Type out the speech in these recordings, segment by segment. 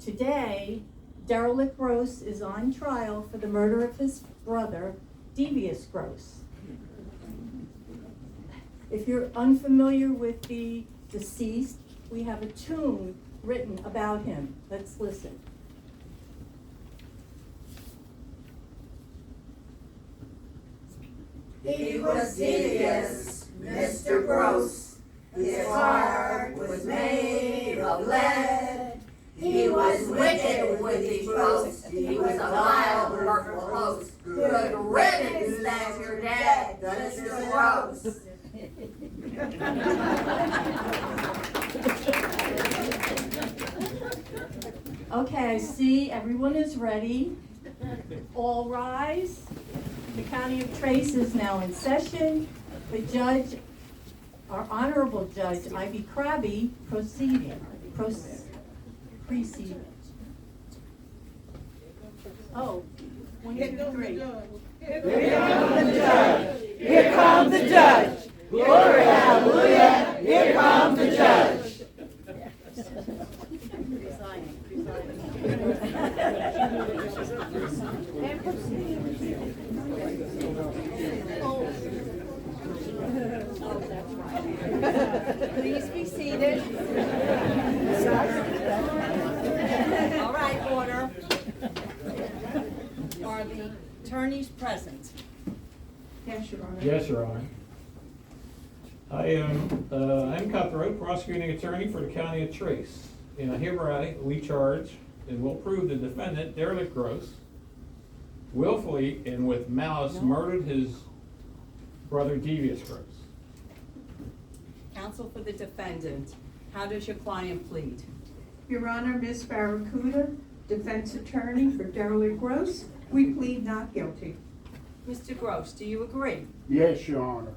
Today, Derelict Gross is on trial for the murder of his brother, Devious Gross. If you're unfamiliar with the deceased, we have a tune written about him. Let's listen. He was devious, Mr. Gross. His heart was made of lead. He was wicked with his boast. He was a vile, hurtful host. Good riddance that you're dead, Mr. Gross. Okay, I see everyone is ready. All rise. The County of Trace is now in session. The judge, our Honorable Judge, Ivy Krabby, preceding. Oh, 1, 2, 3. Here comes the judge. Here comes the judge. Glory, hallelujah. Here comes the judge. Please be seated. All right, order. Are the attorneys present? Yes, Your Honor. Yes, Your Honor. I'm Cutthroat, prosecuting attorney for the County of Trace. And hereby we charge and will prove the defendant, Derelict Gross, willfully and with malice murdered his brother, Devious Gross. Counsel for the defendant, how does your client plead? Your Honor, Ms. Barracuda, defense attorney for Derelict Gross, we plead not guilty. Mr. Gross, do you agree? Yes, Your Honor.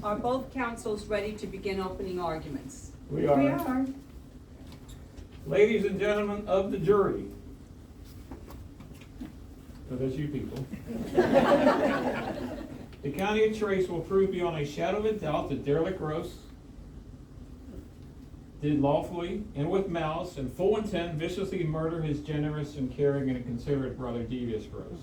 Are both counsels ready to begin opening arguments? We We are. are. Ladies and gentlemen of the jury. So that's you people. The County of Trace will prove beyond a shadow of a doubt that Derelict Gross did lawfully and with malice and full intent viciously murder his generous and caring and considerate brother, Devious Gross.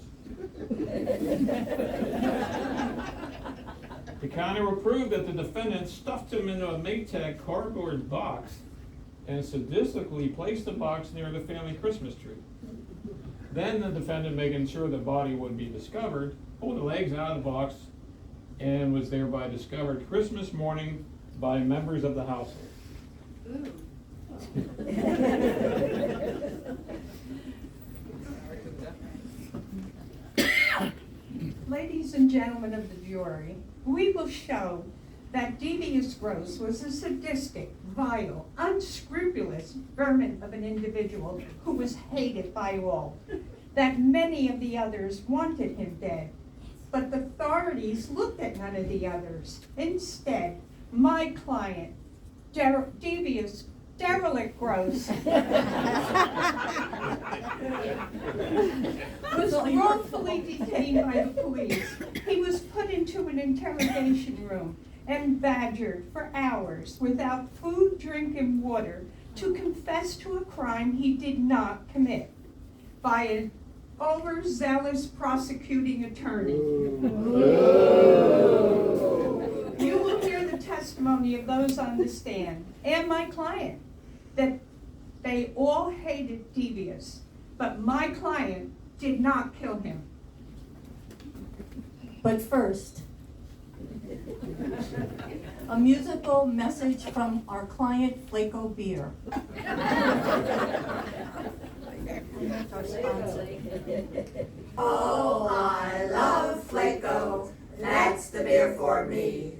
The county will prove that the defendant stuffed him into a Maytag cardboard box and sadistically placed the box near the family Christmas tree. Then the defendant, making sure the body would be discovered, pulled the legs out of the box and was thereby discovered Christmas morning by members of the household. Ladies and gentlemen of the jury, we will show that Devious Gross was a sadistic, vile, unscrupulous vermin of an individual who was hated by all, that many of the others wanted him dead, but the authorities looked at none of the others. Instead, my client, Devious Derelict Gross, was wrongfully detained by the police. He was put into an interrogation room and badgered for hours without food, drink, and water to confess to a crime he did not commit by an overzealous prosecuting attorney. You will hear the testimony of those on the stand and my client that they all hated Devious, but my client did not kill him. But first, a musical message from our client, Flaco Beer. Our sponsor. Oh, I love Flaco, that's the beer for me.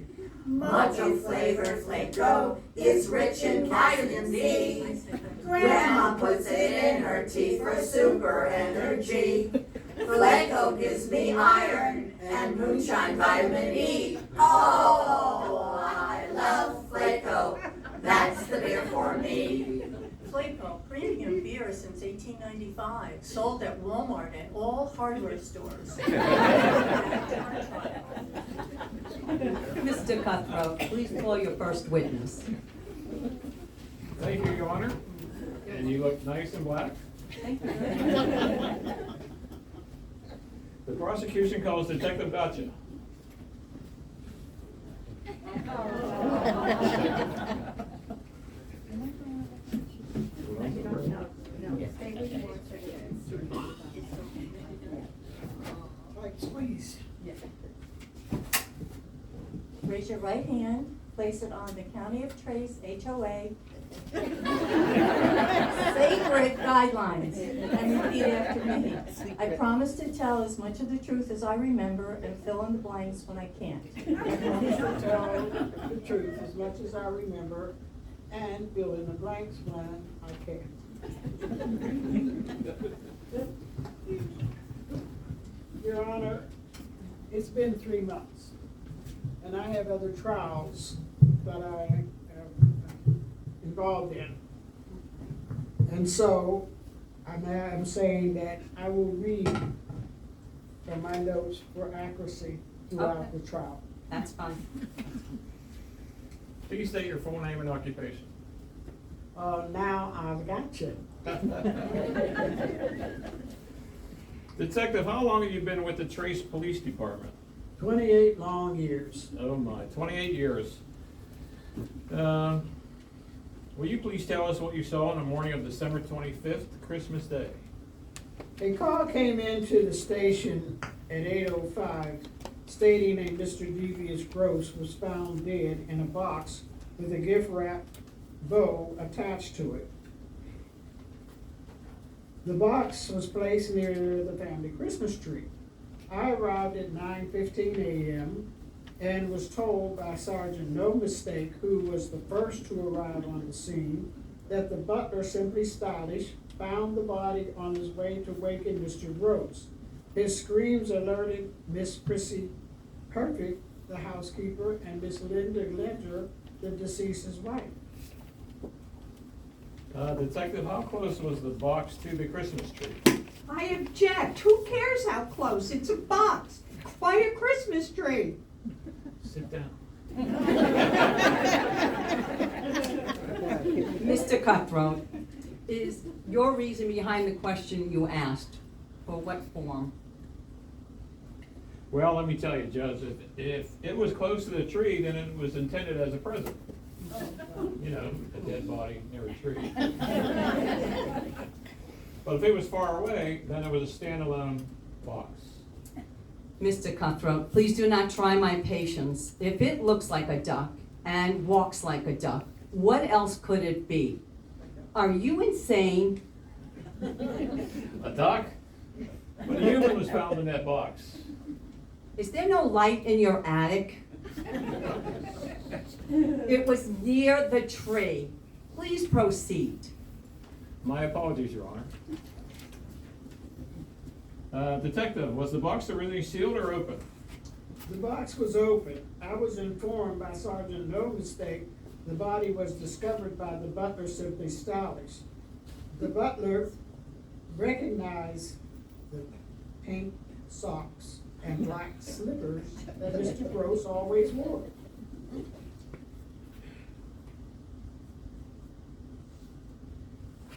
Much flavored Flaco is rich in vitamin D. Grandma puts it in her tea for super energy. Flaco gives me iron and moonshine vitamin E. Oh, I love Flaco, that's the beer for me. Flaco, premium beer since 1895, sold at Walmart and all hardware stores. Mr. Cutthroat, please call your first witness. Thank you, Your Honor. And And you look nice and black. Thank you. The prosecution calls Detective Gotcha. Please. Raise your right hand, place it on the County of Trace HOA sacred guidelines, and repeat after me. I promise to tell as much of the truth as I remember and fill in the blanks when I can't. I promise to tell the truth as much as I remember and fill in the blanks when I can. Your Honor, it's been 3 months, and I have other trials that I am involved in. And so, I'm saying that I will read from my notes for accuracy throughout Okay. the trial. That's fine. Please state your full name and occupation. Now I've got you. Detective, how long have you been with the Trace Police Department? 28 long years. Oh my, 28 years. Will you please tell us what you saw on the morning of December 25th, Christmas Day? A call came into the station at 8:05 stating a Mr. Devious Gross was found dead in a box with a gift wrap bow attached to it. The box was placed near the family Christmas tree. I arrived at 9:15 a.m. and was told by Sergeant No Mistake, who was the first to arrive on the scene, that the butler, Simply Stylish, found the body on his way to waken Mr. Gross. His screams alerted Miss Prissy Perfect, the housekeeper, and Miss Linda Ledger, the deceased's wife. Detective, how close was the box to the Christmas tree? I object. Who cares how close? It's a box. Why a Christmas tree? Sit down. Mr. Cutthroat, is your reason behind the question you asked, for what form? Well, let me tell you, Judge, if it was close to the tree, then it was intended as a present. You know, a dead body near a tree. But if it was far away, then it was a standalone box. Mr. Cutthroat, please do not try my patience. If it looks like a duck and walks like a duck, what else could it be? Are you insane? A duck? But a human was found in that box. Is there no light in your attic? It was near the tree. Please proceed. My apologies, Your Honor. Detective, was the box originally sealed or open? The box was open. I was informed by Sergeant No Mistake the body was discovered by the butler, Simply Stylish. The butler recognized the pink socks and black slippers that Mr. Gross always wore.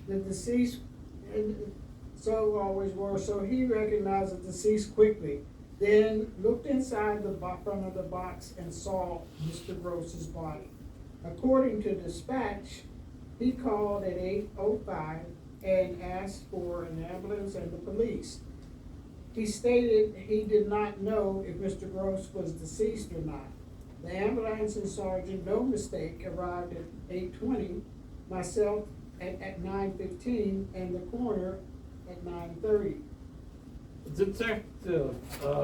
The deceased, so he recognized the deceased quickly, then looked inside the front of the box and saw Mr. Gross's body. According to dispatch, he called at 8:05 and asked for an ambulance and the police. He stated he did not know if Mr. Gross was deceased or not. The ambulance and Sergeant No Mistake arrived at 8:20, myself at 9:15, and the coroner at 9:30. Detective,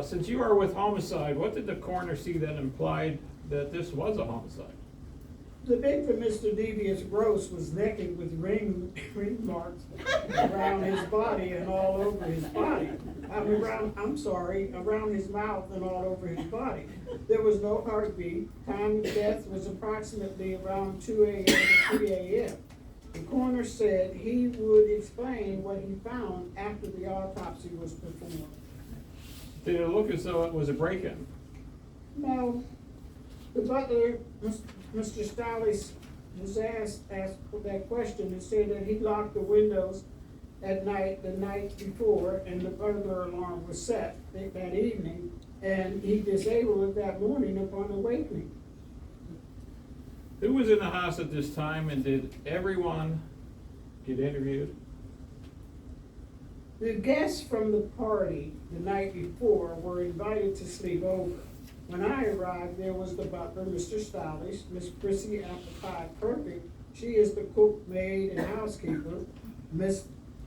since you are with homicide, what did the coroner see that implied that this was a homicide? The victim, Mr. Devious Gross, was naked with ring marks around his body and all over his body. Around his mouth and all over his body. There was no heartbeat. Time of death was approximately around 2 a.m. to 3 a.m. The coroner said he would explain what he found after the autopsy was performed. Did it look as though it was a break-in? No. The butler, Mr. Stylish, was asked that question and said that he locked the windows at night, the night before, and the burglar alarm was set that evening, and he disabled it that morning upon awakening. Who was in the house at this time, and did everyone get interviewed? The guests from the party the night before were invited to sleep over. When I arrived, there was the butler, Mr. Stylish, Miss Prissy Apple Perfect. She is the cook, maid, and housekeeper. Miss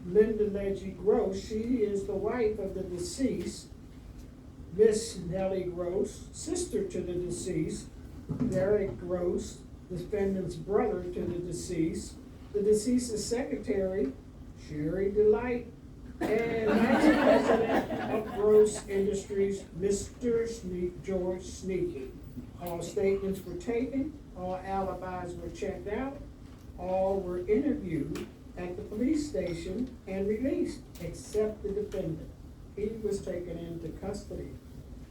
Linda Leggy Gross, she is the wife of the deceased. Miss Nellie Gross, sister to the deceased. Derek Gross, defendant's brother to the deceased. The deceased's secretary, Sherry Delight, and vice president of Gross Industries, Mr. George Sneaky. All statements were taken, all alibis were checked out, all were interviewed at the police station and released, except the defendant. He was taken into custody.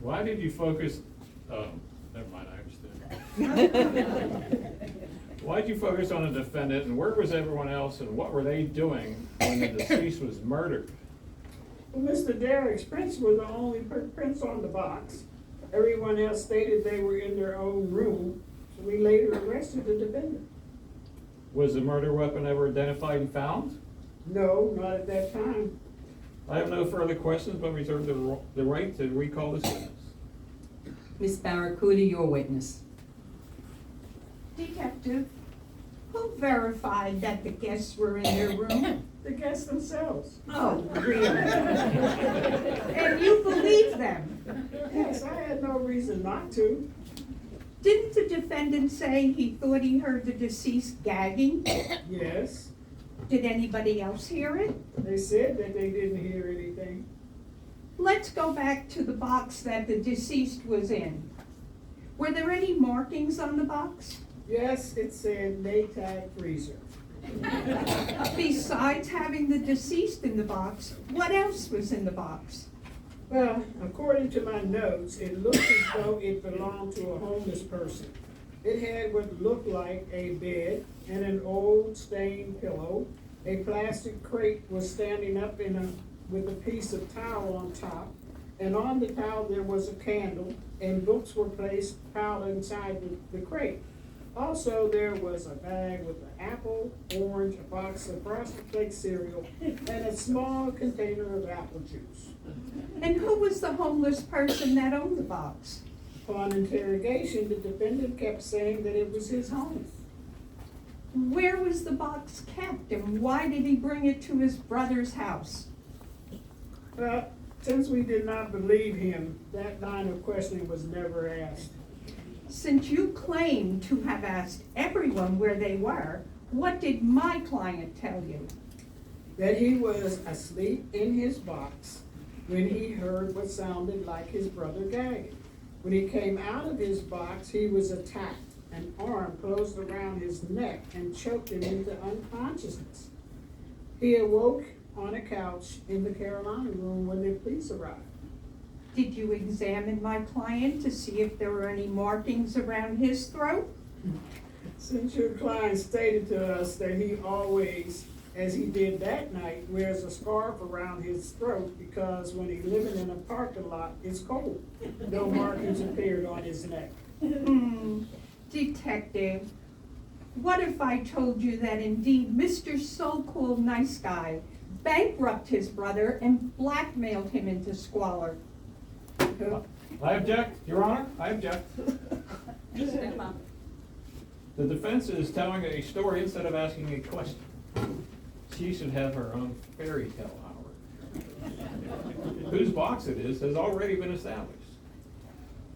Why did you focus, never mind, I understand. Why did you focus on the defendant, and where was everyone else, and what were they doing when the deceased was murdered? Well, Mr. Derek's prints were the only prints on the box. Everyone else stated they were in their own room, so we later arrested the defendant. Was the murder weapon ever identified and found? No, not at that time. I have no further questions, but reserve the right to recall this witness. Miss Barracuda, your witness. Detective, who verified that the guests were in their room? The guests themselves. Oh, really? And you believe them? Yes, I had no reason not to. Didn't the defendant say he thought he heard the deceased gagging? Yes, Did anybody else hear it? they said that they didn't hear anything. Let's go back to the box that the deceased was in. Were there any markings on the box? Yes, it said Maytag freezer. Besides having the deceased in the box, what else was in the box? Well, according to my notes, it looked as though it belonged to a homeless person. It had what looked like a bed and an old stained pillow. A plastic crate was standing up with a piece of towel on top, and on the towel there was a candle, and books were piled inside the crate. Also, there was a bag with an apple, orange, a box of Frosted Flakes cereal, and a small container of apple juice. And who was the homeless person that owned the box? Upon interrogation, the defendant kept saying that it was his home. Where was the box kept, and why did he bring it to his brother's house? Well, since we did not believe him, that line of questioning was never asked. Since you claim to have asked everyone where they were, what did my client tell you? That he was asleep in his box when he heard what sounded like his brother gagging. When he came out of his box, he was attacked. An arm closed around his neck and choked him into unconsciousness. He awoke on a couch in the Carolina room when the police arrived. Did you examine my client to see if there were any markings around his throat? Since your client stated to us that he always, as he did that night, wears a scarf around his throat because when he's living in a parking lot, it's cold. No markings appeared on his neck. Detective, what if I told you that indeed Mr. So-called nice guy bankrupted his brother and blackmailed him into squalor? I object, Your Honor, I object. The defense is telling a story instead of asking a question. She should have her own fairy tale hour. Whose box it is has already been established.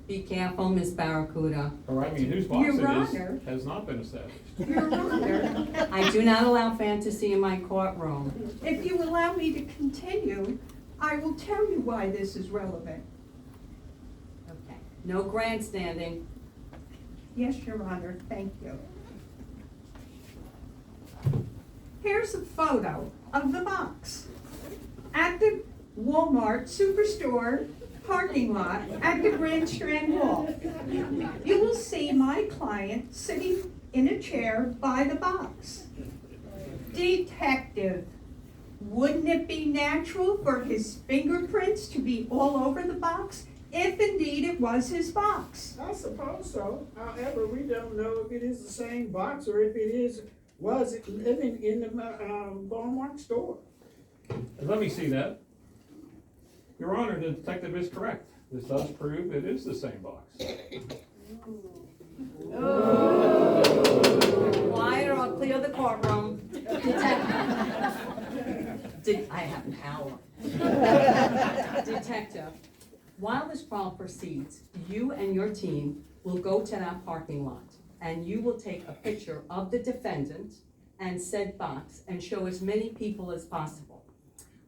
Be careful, Miss Barracuda. Or I mean, whose box Your it Honor. is has not been established. Your Honor, I do not allow fantasy in my courtroom. if you allow me to continue, I will tell you why this is relevant. Okay. No grandstanding. Yes, Your Honor, thank you. Here's a photo of the box. At the Walmart Superstore parking lot at the Grand Strand Mall. You will see my client sitting in a chair by the box. Detective, wouldn't it be natural for his fingerprints to be all over the box, if indeed it was his box? I suppose so. However, we don't know if it is the same box or if was it living in the Walmart store. Let me see that. Your Honor, the detective is correct. This does prove it is the same box. Quiet or I'll clear the courtroom. I have power. Detective, while this trial proceeds, you and your team will go to that parking lot and you will take a picture of the defendant and said box and show as many people as possible.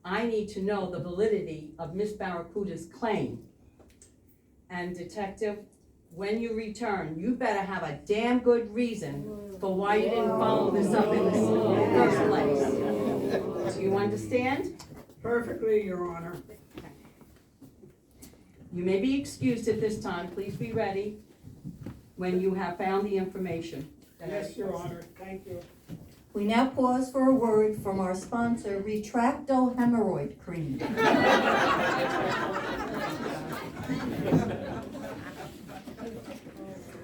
I need to know the validity of Miss Barracuda's claim. And detective, when you return, you better have a damn good reason for why you didn't follow this up in the first place. Do you understand? Perfectly, Your Honor. You may be excused at this time. Please be ready when you have found the information. Yes, Your Honor. Thank you. We now pause for a word from our sponsor, Retracto Hemorrhoid Cream.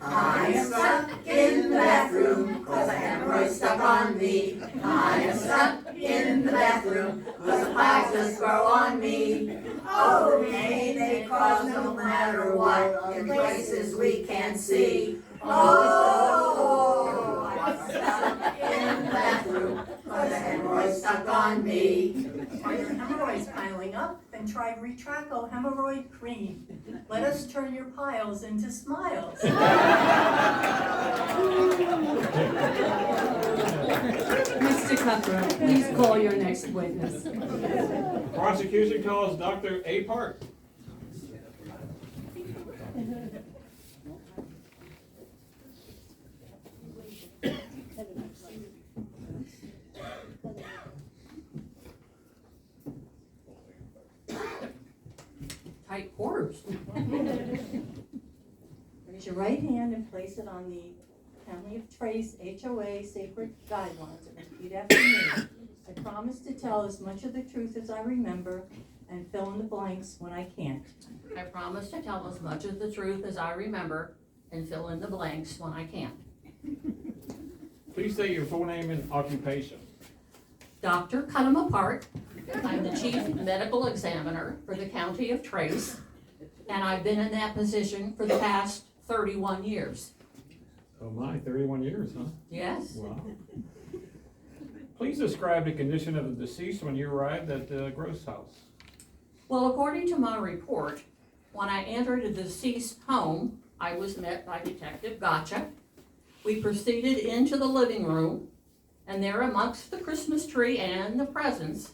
I am stuck in the bathroom, 'cause a hemorrhoid stuck on me. I am stuck in the bathroom, 'cause the piles just grow on me. Oh, pain they cause no matter what, in places we can't see. Oh, I'm stuck in the bathroom, 'cause a hemorrhoid stuck on me. Are your hemorrhoids piling up? Then try Retraco Hemorrhoid Cream. Let us turn your piles into smiles. Mr. Cutler, please call your next witness. Prosecution calls Dr. A. Park. Tight quarters. Raise your right hand and place it on the County of Trace HOA Sacred Guidelines and repeat after me. I promise to tell as much of the truth as I remember and fill in the blanks when I can't. I promise to tell as much of the truth as I remember and fill in the blanks when I can. Please state your full name and occupation. Dr. Cut 'em Apart. I'm the Chief Medical Examiner for the County of Trace, and I've been in that position for the past 31 years. Oh my, 31 years, huh? Yes? Wow. Please describe the condition of the deceased when you arrived at the Gross house. Well, according to my report, when I entered the deceased home, I was met by Detective Gotcha. We proceeded into the living room, and there amongst the Christmas tree and the presents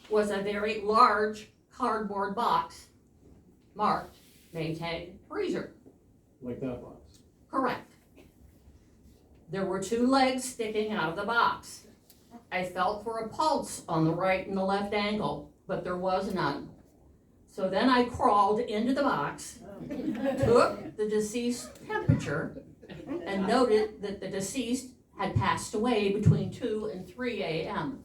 was a very large cardboard box marked Maytag freezer. Like that box. Correct. There were 2 legs sticking out of the box. I felt for a pulse on the right and the left ankle, but there was none. So then I crawled into the box, took the deceased's temperature, and noted that the deceased had passed away between 2 and 3 a.m.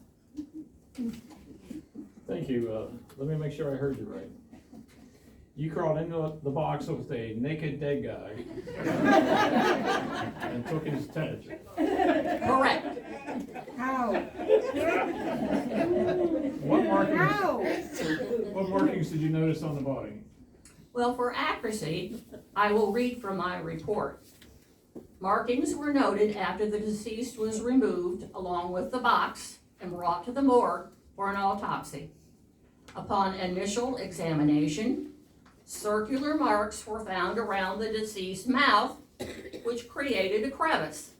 Thank you. Let me make sure I heard you right. You crawled into the box with a naked dead guy and took his temperature. Correct. How? What markings did you notice on the body? Well, for accuracy, I will read from my report. Markings were noted after the deceased was removed along with the box and brought to the morgue for an autopsy. Upon initial examination, circular marks were found around the deceased's mouth, which created a crevice.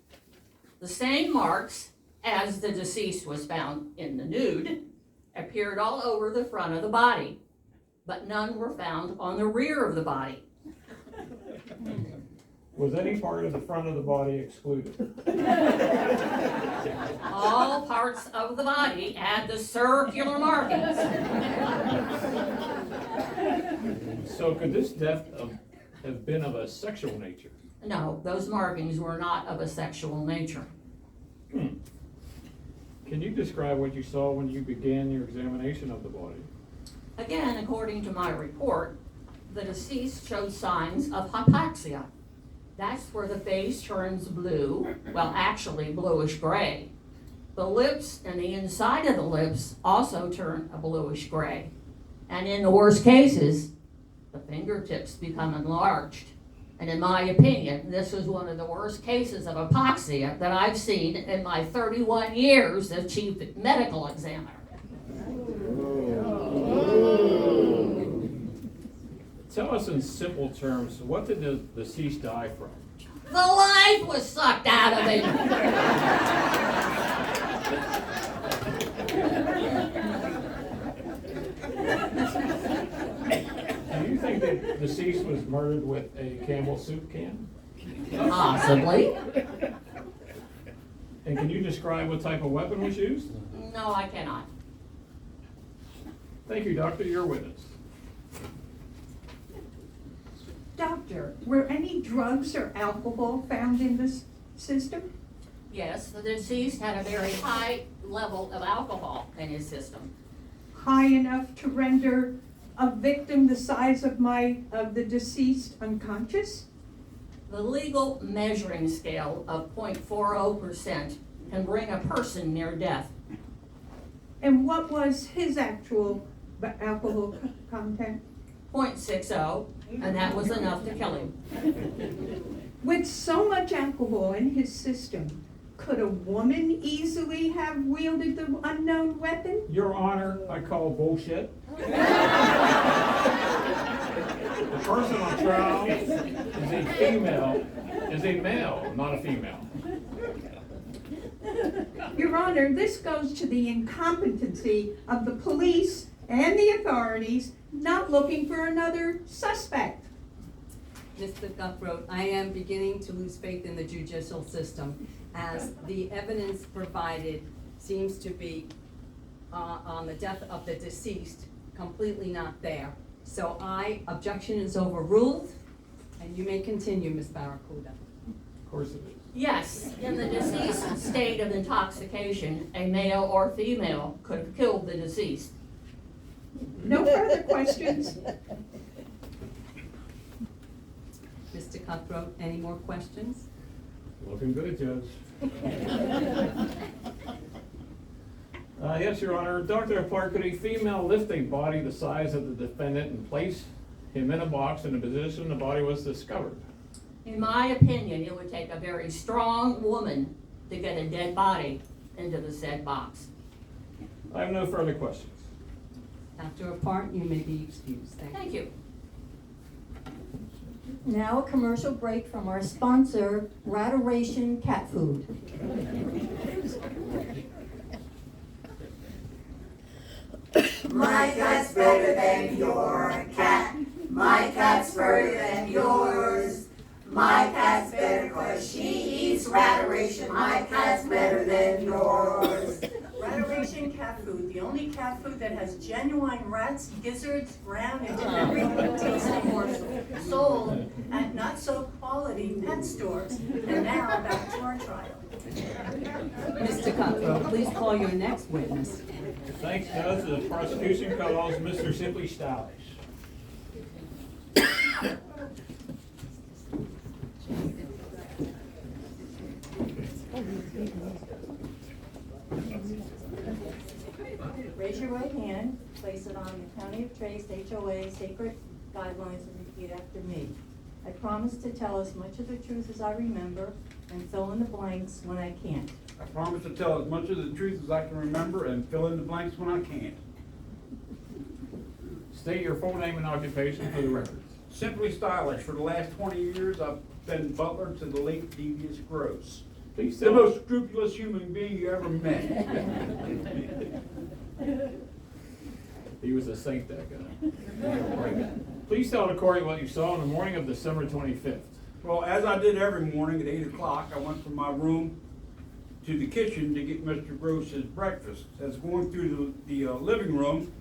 The same marks as the deceased was found in the nude appeared all over the front of the body, but none were found on the rear of the body. Was any part of the front of the body excluded? All parts of the body had the circular markings. So could this death have been of a sexual nature? No, those markings were not of a sexual nature. Can you describe what you saw when you began your examination of the body? Again, according to my report, the deceased showed signs of hypoxia. That's where the face turns blue, well, actually bluish gray. The lips and the inside of the lips also turn a bluish gray. And in the worst cases, the fingertips become enlarged. And in my opinion, this is one of the worst cases of hypoxia that I've seen in my 31 years as chief medical examiner. Tell us in simple terms, what did the deceased die from? The life was sucked out of him. Do you think that deceased was murdered with a Campbell soup can? Possibly. And can you describe what type of weapon was used? No, I cannot. Thank you, doctor. Your witness. Doctor, were any drugs or alcohol found in this system? Yes, the deceased had a very high level of alcohol in his system. High enough to render a victim the size of the deceased unconscious? The legal measuring scale of 0.40% can bring a person near death. And what was his actual alcohol content? 0.60, and that was enough to kill him. With so much alcohol in his system, could a woman easily have wielded the unknown weapon? Your Honor, I call bullshit. The person on trial is a male, not a female. Your Honor, this goes to the incompetency of the police and the authorities not looking for another suspect. Mr. Guthrow, I am beginning to lose faith in the judicial system, as the evidence provided seems to be on the death of the deceased completely not there. So objection is overruled, and you may continue, Ms. Barracuda. Of course it is. Yes, in the deceased state of intoxication, a male or female could have killed the deceased. No further questions? Mr. Cutthroat, any more questions? Looking good, Judge. Yes, Your Honor. Dr. Clark, could a female lift a body the size of the defendant and place him in a box in the position the body was discovered? In my opinion, it would take a very strong woman to get a dead body into the said box. I have no further questions. Dr. Apart, you may be excused. Thank you. Now a commercial break from our sponsor, Radoration Cat Food. My cat's better than your cat. My cat's further than yours. My cat's better 'cause she eats Radoration. My cat's better than yours. Radoration Cat Food, the only cat food that has genuine rats, gizzards, round, and every tasty morsel, sold at not-so-quality pet stores. And now, back to our trial. Mr. Cutthroat, please call your next witness. Thanks, Judge. The prosecution calls Mr. Simply Stylish. Raise your right hand, place it on the County of Trace HOA sacred guidelines and repeat after me. I promise to tell as much of the truth as I remember and fill in the blanks when I can't. I promise to tell as much of the truth as I can remember and fill in the blanks when I can't. State your full name and occupation for the record. Simply Stylish. For the last 20 years, I've been butler to the late Devious Gross. Please The tell most scrupulous human being you ever met. He was a saint, that guy. Please tell the court what you saw on the morning of December 25th. Well, as I did every morning at 8 o'clock, I went from my room to the kitchen to get Mr. Gross's breakfast. As going through the living room,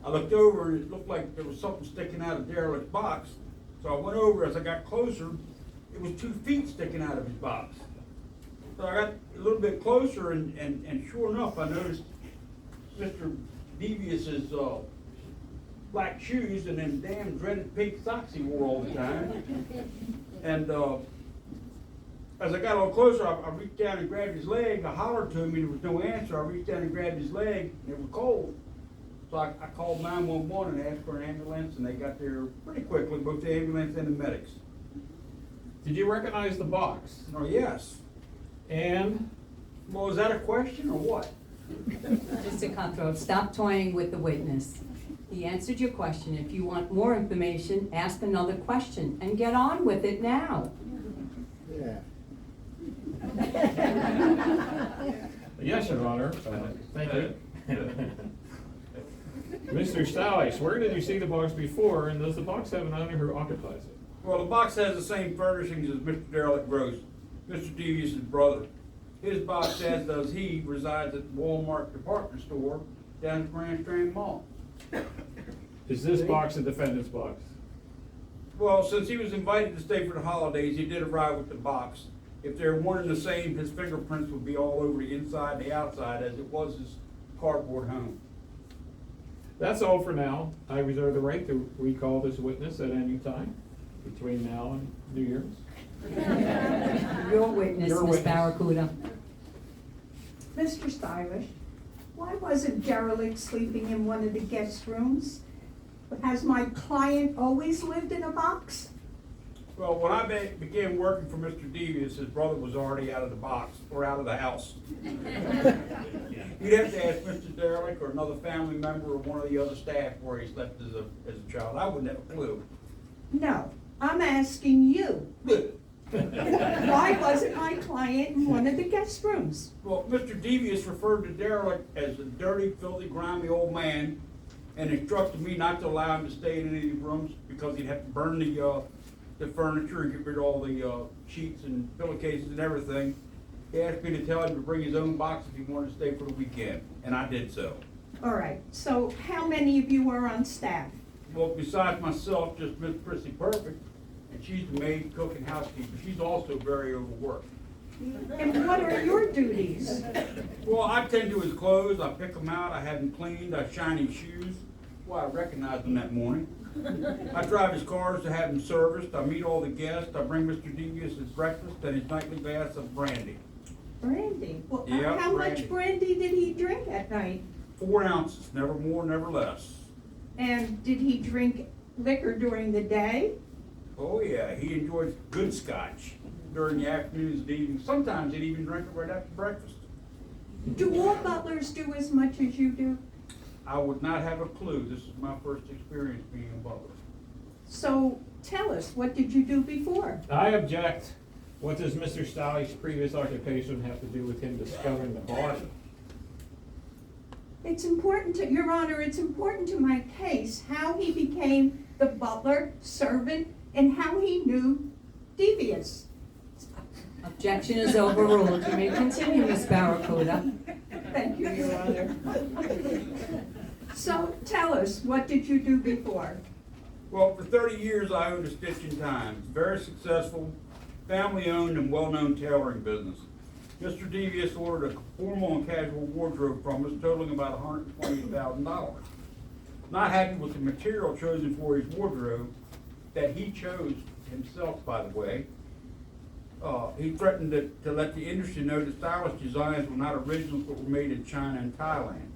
I looked over and it looked like there was something sticking out of the derelict box. So I went over. As I got closer, it was 2 feet sticking out of his box. So I got a little bit closer and sure enough, I noticed Mr. Devious's, black shoes and them damn dreaded pink socks he wore all the time. And, as I got a little closer, I reached down and grabbed his leg. I hollered to him, and there was no answer. I reached down and grabbed his leg, and it was cold. So I called 911 and asked for an ambulance, and they got there pretty quickly, both the ambulance and the medics. Did you recognize the box? Oh, yes. And Well, is that a question or what? Mr. Cutthroat, stop toying with the witness. He answered your question. If you want more information, ask another question and get on with it now. Yeah. yes, Your Honor. Thank you. Mr. Stallish, where did you see the box before, and does the box have an owner who occupies it? Well, the box has the same furnishings as Mr. Derelict Gross, Mr. Devious's brother. His box, as does he, resides at the Walmart department store down at Grand Strand Mall. Is this box a defendant's box? Well, since he was invited to stay for the holidays, he did arrive with the box. If they're one and the same, his fingerprints would be all over the inside and the outside, as it was his cardboard home. That's all for now. I reserve the right to recall this witness at any time between now and New Year's. Your witness, Your Ms. witness. Barracuda. Mr. Stylish, why wasn't Derelict sleeping in one of the guest rooms? Has my client always lived in a box? Well, when I began working for Mr. Devious, his brother was already out of the box, or out of the house. You'd have to ask Mr. Derelict or another family member or one of the other staff where he slept as a child. I wouldn't have a clue. No, I'm asking you. Why wasn't my client in one of the guest rooms? Well, Mr. Devious referred to Derelict as a dirty, filthy, grimy old man and instructed me not to allow him to stay in any of these rooms because he'd have to burn the furniture and get rid of all the sheets and pillowcases and everything. He asked me to tell him to bring his own box if he wanted to stay for the weekend, and I did so. All right, so how many of you are on staff? Well, besides myself, just Miss Prissy Perfect, and she's the maid, cook, and housekeeper. She's also very overworked. And what are your duties? Well, I tend to his clothes, I pick them out, I have them cleaned, I shine his shoes. Well, I recognized him that morning. I drive his cars to have him serviced, I meet all the guests, I bring Mr. Devious his breakfast and his nightly glass of brandy. Brandy. Well, Yep, how brandy. much brandy did he drink at night? 4 ounces, never more, never less. And did he drink liquor during the day? Oh yeah, he enjoys good scotch during the afternoons and evenings. Sometimes he'd even drink it right after breakfast. Do all butlers do as much as you do? I would not have a clue. This is my first experience being a butler. So tell us, what did you do before? I object. What does Mr. Stalley's previous occupation have to do with him discovering the body? It's important to, Your Honor, it's important to my case how he became the butler, servant, and how he knew Devious. Objection is overruled. You may continue, Ms. Barracuda. Thank you, Your Honor. So tell us, what did you do before? Well, for 30 years I owned a Stitch in Time. Very successful, family-owned and well-known tailoring business. Mr. Devious ordered a formal and casual wardrobe from us totaling about $120,000. Not happy with the material chosen for his wardrobe, that he chose himself, by the way, he threatened to let the industry know that stylish designs were not originals but were made in China and Thailand.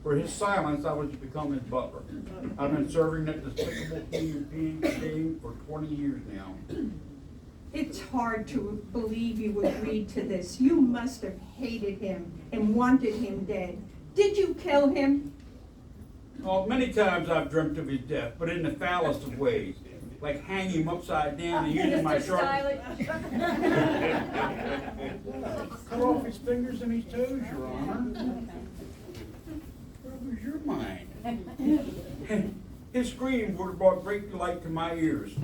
For his silence, I was to become his butler. I've been serving that despicable human being for 20 years now. It's hard to believe you agreed to this. You must have hated him and wanted him dead. Did you kill him? Oh, many times I've dreamt of his death, but in the foulest of ways, like hanging him upside down and using my sharp. Cut off his fingers and his toes, Your Honor. Where was your mind? His scream would have brought great delight to my ears.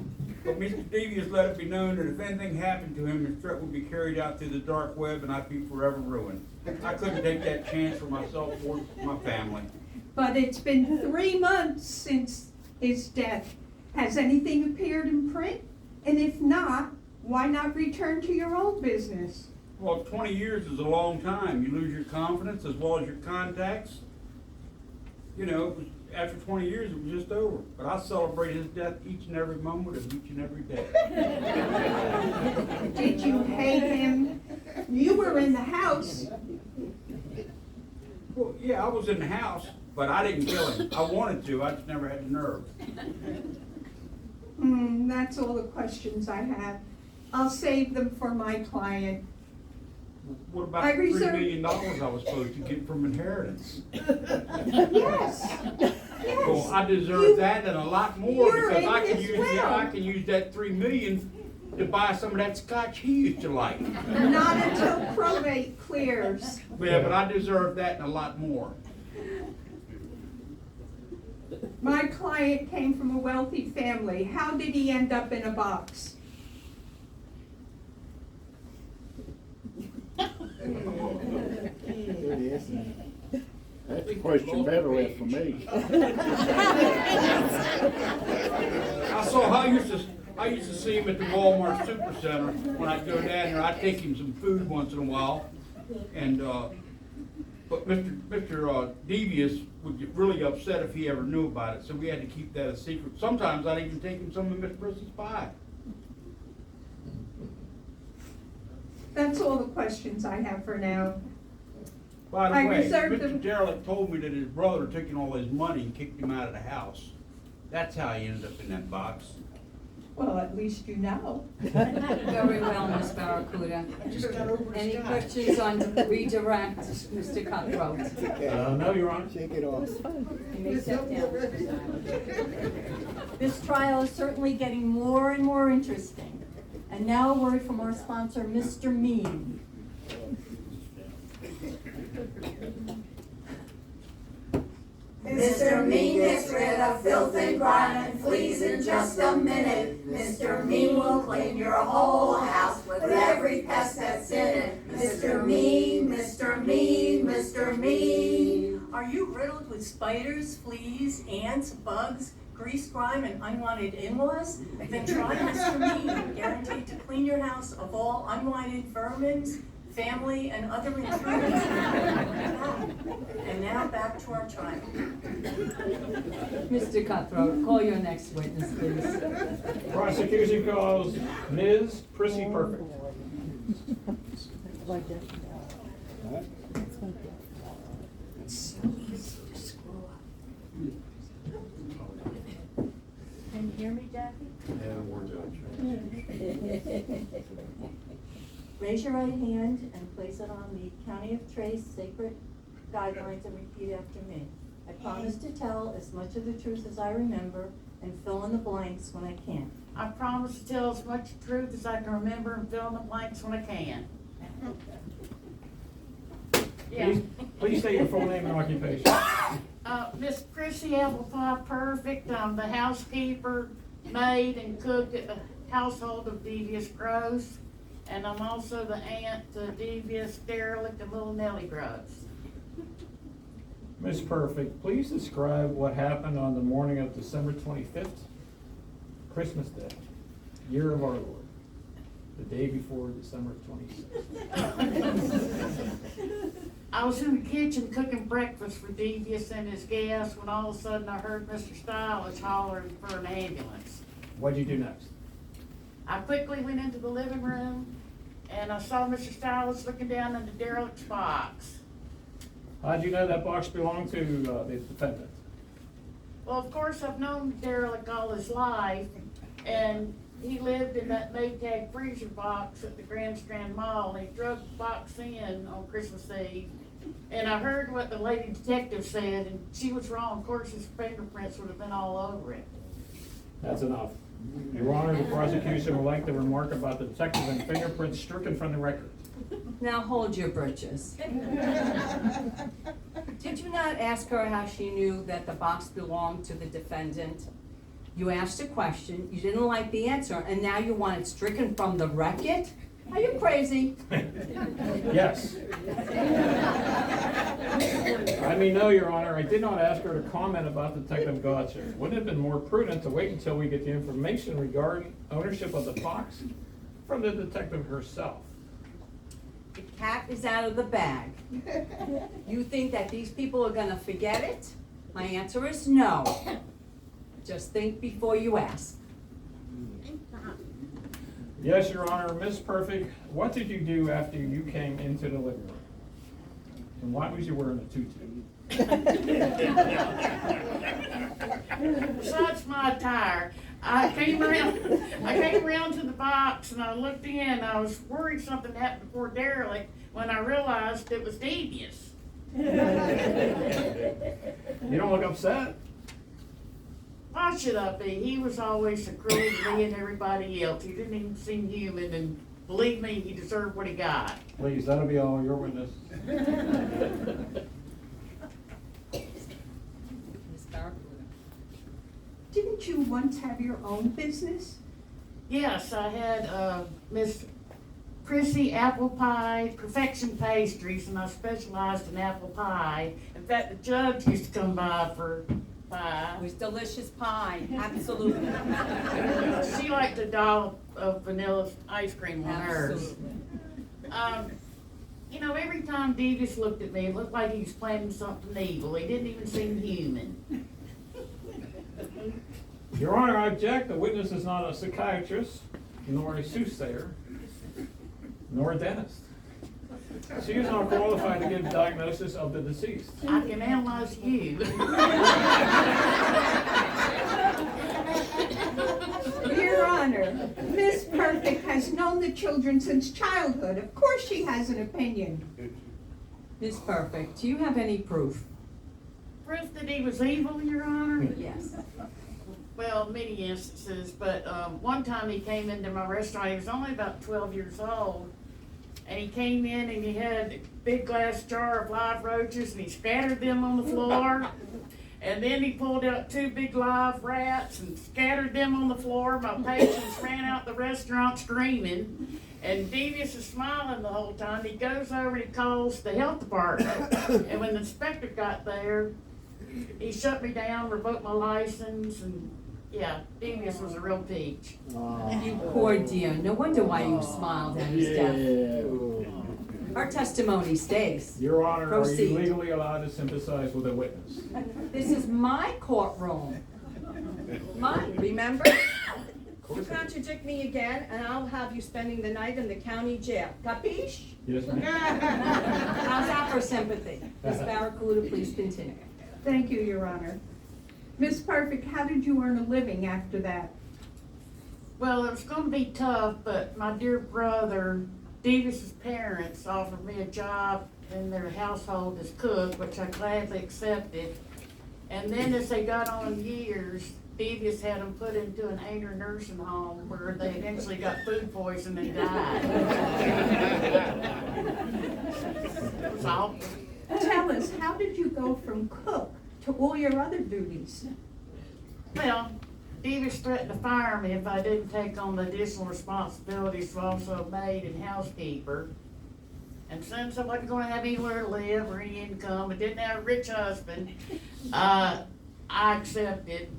But Mr. Devious let it be known that if anything happened to him, his threat would be carried out through the dark web and I'd be forever ruined. I couldn't take that chance for myself or my family. But it's been 3 months since his death. Has anything appeared in print? And if not, Why not return to your old business? Well, 20 years is a long time. You lose your confidence as well as your contacts. You know, after 20 years, it was just over. But I celebrate his death each and every moment of each and every day. Did you hate him? You were in the house. Well, yeah, I was in the house, but I didn't kill him. I wanted to, I just never had the nerve. That's all the questions I have. I'll save them for my client. What about I the $3 reserve- million I was supposed to get from inheritance? Yes, Well, yes. I deserve You- that and a lot more you're because I in can his use, will. I can use that $3 million to buy some of that scotch he used to like. Not until probate clears. Yeah, but I deserve that and a lot more. My client came from a wealthy family. How did he end up in a box? That's a question better left for me. I saw I used to see him at the Walmart Supercenter when I'd go down there. I'd take him some food once in a while, and but Mr. Devious would get really upset if he ever knew about it. So we had to keep that a secret. Sometimes I'd even take him some of Miss Prissy's pie. That's all the questions I have for now. By the I way, reserved Mr. them- Derelict told me that his brother took in all his money and kicked him out of the house. That's how he ended up in that box. Well, at least you know. Very well, Ms. Barracuda. Any questions on redirect, Mr. Cutthroat? No, Your Honor. Shake it off. You may step down, Mr. Stiles. This trial is certainly getting more and more interesting. And now a word from our sponsor, Mr. Mean. Mr. Mean gets rid of filth and grime and fleas in just a minute. Mr. Mean will clean your whole house with every pest that's in it. Mr. Mean, Mr. Mean, Mr. Mean. Are you riddled with spiders, fleas, ants, bugs, grease, grime, and unwanted in-laws? Then try Mr. Mean, guaranteed to clean your house of all unwanted vermins, family, and other intruders. And now back to our trial. Mr. Cutthroat, call your next witness, please. Prosecution calls Ms. Prissy Perfect. Can you hear me, Jackie? Raise your right hand and place it on the County of Trace sacred guidelines and repeat after me. I promise to tell as much of the truth as I remember and fill in the blanks when I can. I promise to tell as much truth as I can remember and fill in the blanks when I can. Yeah. Please state your full name and occupation. Miss Prissy Apple Perfect, I'm the housekeeper, maid, and cook at the household of Devious Gross. And I'm also the aunt to Devious, Derelict, and Little Nellie Gross. Ms. Perfect, please describe what happened on the morning of December 25th, Christmas Day, year of our Lord, the day before December 26th. I was in the kitchen cooking breakfast for Devious and his guests when all of a sudden I heard Mr. Stiles hollering for an ambulance. What'd you do next? I quickly went into the living room and I saw Mr. Stiles looking down in the derelict's box. How'd you know that box belonged to the defendant? Well, of course, I've known the derelict all his life, and he lived in that Maytag freezer box at the Grand Strand Mall, and he drug the box in on Christmas Eve. And I heard what the lady detective said, and she was wrong. Of course, his fingerprints would have been all over it. That's enough. Your Honor, the prosecution would like to remark about the detective and fingerprints stricken from the record. Now hold your britches. Did you not ask her how she knew that the box belonged to the defendant? You asked a question, you didn't like the answer, and now you want it stricken from the record? Are you crazy? Yes. I mean, no, Your Honor, I did not ask her to comment about Detective Godser. Wouldn't it have been more prudent to wait until we get the information regarding ownership of the box from the detective herself. The cat is out of the bag. You think that these people are gonna forget it? My answer is no. Just think before you ask. Yes, Your Honor, Miss Perfect, what did you do after you came into the living room? And why was you wearing a tutu? Besides my attire, I came around to the box and I looked in. I was worried something happened before derelict when I realized it was Devious. You don't look upset? Why should I be? He was always so cruel to me and everybody else. He didn't even seem human, and believe me, he deserved what he got. Please, that'll be all, your witness. Ms. Barracuda. Didn't you once have your own business? Yes, I had Miss Prissy Apple Pie Perfection Pastries, and I specialized in apple pie. In fact, the judge used to come by for pie. It was delicious pie, absolutely. She liked a dollop of vanilla ice cream on hers. Absolutely. You know, every time Devious looked at me, it looked like he was planning something evil. He didn't even seem human. Your Honor, I object. The witness is not a psychiatrist, nor a soothsayer, nor a dentist. She is not qualified to give diagnosis of the deceased. I can analyze you. Your Honor, Miss Perfect has known the children since childhood. Of course she has an opinion. Ms. Perfect, do you have any proof? Proof that he was evil, Your Honor? Yes. Well, many instances, but one time he came into my restaurant. He was only about 12 years old. And he came in and he had a big glass jar of live roaches and he scattered them on the floor. And then he pulled out 2 big live rats and scattered them on the floor. My patrons ran out the restaurant screaming. And Devious is smiling the whole time. He goes over and he calls the health department. And when the inspector got there, he shut me down, revoked my license, and yeah, Devious was a real peach. You poor dear, no wonder why you smiled at his death. Yeah. Our testimony stays. Your Honor, are Proceed. you legally allowed to sympathize with a witness? This is my courtroom. Mine, remember? You contradict me again, and I'll have you spending the night in the county jail. Capiche? Yes, ma'am. How's that for sympathy? Ms. Barracuda, please continue. Thank you, Your Honor. Miss Perfect, how did you earn a living after that? Well, it was gonna be tough, but my dear brother, Devious's parents offered me a job in their household as cook, which I gladly accepted. And then as they got on in years, Devious had them put into an Aner nursing home where they eventually got food poisoning and died. It was awful. Tell us, how did you go from cook to all your other duties? Well, Devious threatened to fire me if I didn't take on the additional responsibilities for also maid and housekeeper. And since I wasn't gonna have anywhere to live or any income, I didn't have a rich husband, I accepted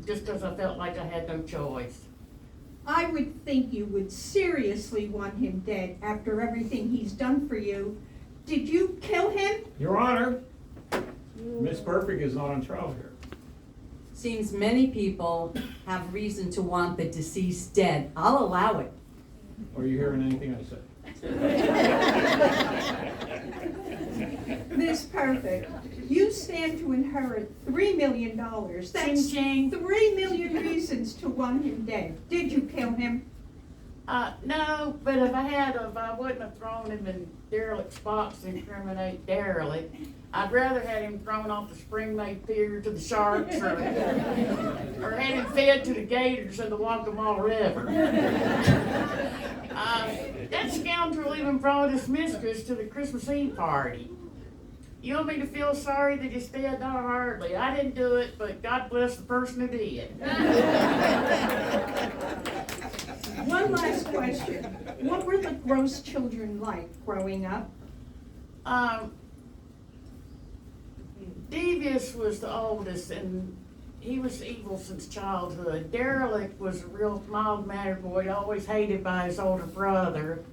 just because I felt like I had no choice. I would think you would seriously want him dead after everything he's done for you. Did you kill him? Your Honor, Miss Perfect is not on trial here. Seems many people have reason to want the deceased dead. I'll allow it. Are you hearing anything I say? Miss Perfect, you stand to inherit $3 million. That's Ching, ching. 3 million reasons to want him dead. Did you kill him? No, but if I wouldn't have thrown him in Derelict's box to incriminate Derelict. I'd rather had him thrown off the Spring-Made Pier to the sharks or had him fed to the gators in the Waccamaw River. That scoundrel even brought his mistress to the Christmas Eve party. You want me to feel sorry that he's dead? Not hardly. I didn't do it, but God bless the person who did. One last question. What were the Gross children like growing up? Devious was the oldest, and he was evil since childhood. Derelict was a real mild-mannered boy, always hated by his older brother.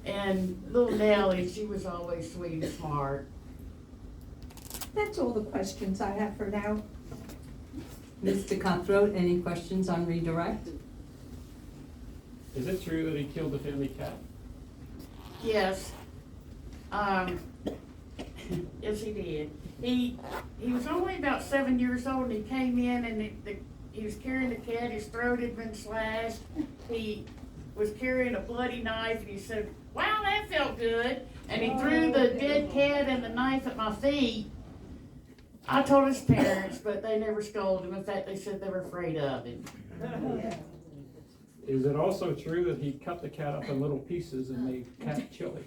And little Nellie, she was always sweet and smart. That's all the questions I have for now. Mr. Cutthroat, any questions on redirect? Is it true that he killed the family cat? Yes. Yes, he did. He was only about 7 years old, and he came in and he was carrying the cat. His throat had been slashed. He was carrying a bloody knife, and he said, "Wow, that felt good." And he threw the dead cat and the knife at my feet. I told his parents, but they never scolded him. In fact, they said they were afraid of him. Is it also true that he cut the cat up in little pieces and made cat chili?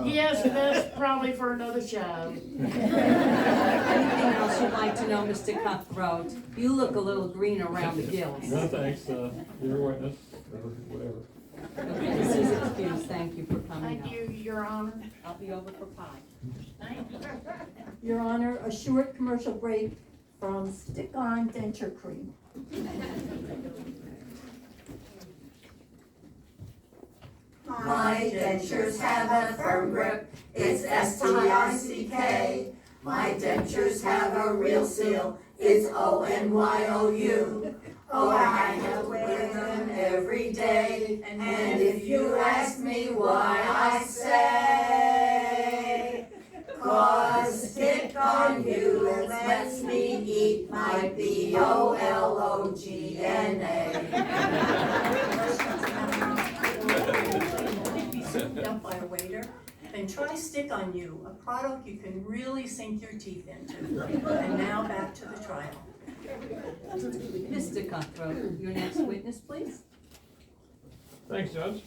Yes, that's probably for another show. Anything else you'd like to know, Mr. Cutthroat? You look a little green around the gills. No, thanks, you're a witness, or whatever. Okay, this is excused. Thank you for coming Thank up. you, Your Honor. I'll be over for pie. Thank you. Your Honor, a short commercial break from Stick-On Denture Cream. My dentures have a firm grip, it's S-T-I-C-K. My dentures have a real seal, it's O-N-Y-O-U. Oh, I hang out with them every day, and if you ask me why, I say, 'cause stick on you lets me eat my B-O-L-O-G-N-A. Served up by a waiter, then try Stick on You, a product you can really sink your teeth into. And now back to the trial. Mr. Cutthroat, your next witness, please. Thanks, Judge.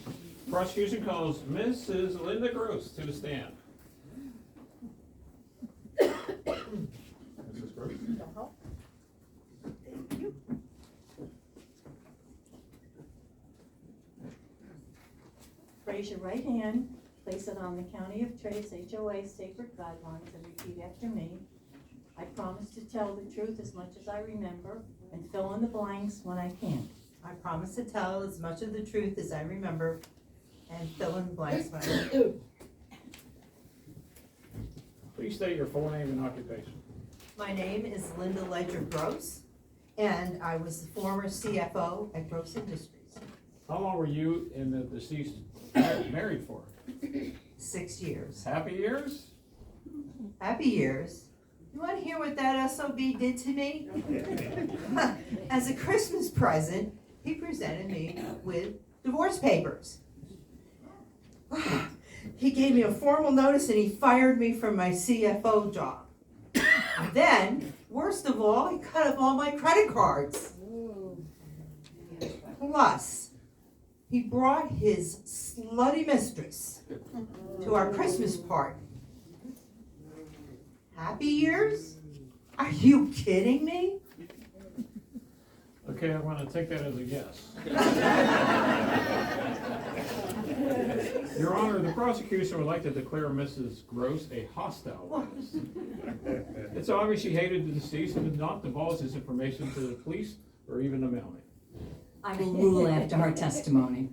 Prosecution calls Mrs. Linda Gross to the stand. Mrs. Gross? Raise your right hand, place it on the County of Trace HOA sacred guidelines, and repeat after me. I promise to tell the truth as much as I remember and fill in the blanks when I can. I promise to tell as much of the truth as I remember and fill in the blanks when I can. Please state your full name and occupation. My name is Linda Ledger Gross, and I was the former CFO at Gross Industries. How long were you and the deceased married for? 6 years. Happy years? Happy years. You want to hear what that SOB did to me? As a Christmas present, he presented me with divorce papers. He gave me a formal notice and he fired me from my CFO job. And then, worst of all, he cut up all my credit cards. Plus, he brought his slutty mistress to our Christmas party. Happy years? Are you kidding me? Okay, I'm gonna take that as a yes. Your Honor, the prosecution would like to declare Mrs. Gross a hostile witness. It's obvious she hated the deceased and did not divulge this information to the police or even the mailman. I will rule after her testimony.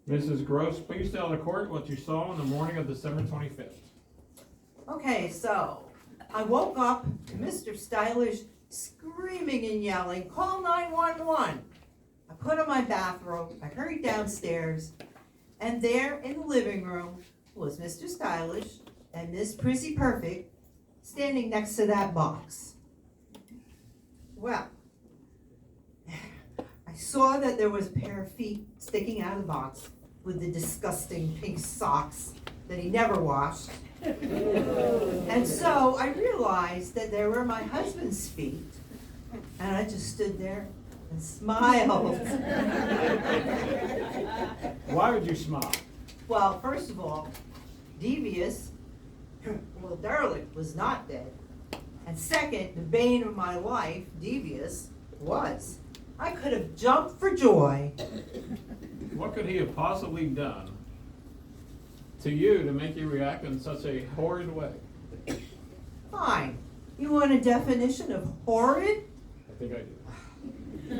Mrs. Gross, please tell the court what you saw on the morning of December 25th. Okay, so I woke up to Mr. Stylish screaming and yelling, "Call 911." I put on my bathrobe, I hurried downstairs, and there in the living room was Mr. Stylish and Miss Prissy Perfect standing next to that box. Well, I saw that there was a pair of feet sticking out of the box with the disgusting pink socks that he never washed. And so I realized that they were my husband's feet, and I just stood there and smiled. Why would you smile? Well, first of all, Devious, well, Derelict was not dead. And second, the bane of my life, Devious, was. I could have jumped for joy. What could he have possibly done to you to make you react in such a horrid way? Fine. You want a definition of horrid? I think I do.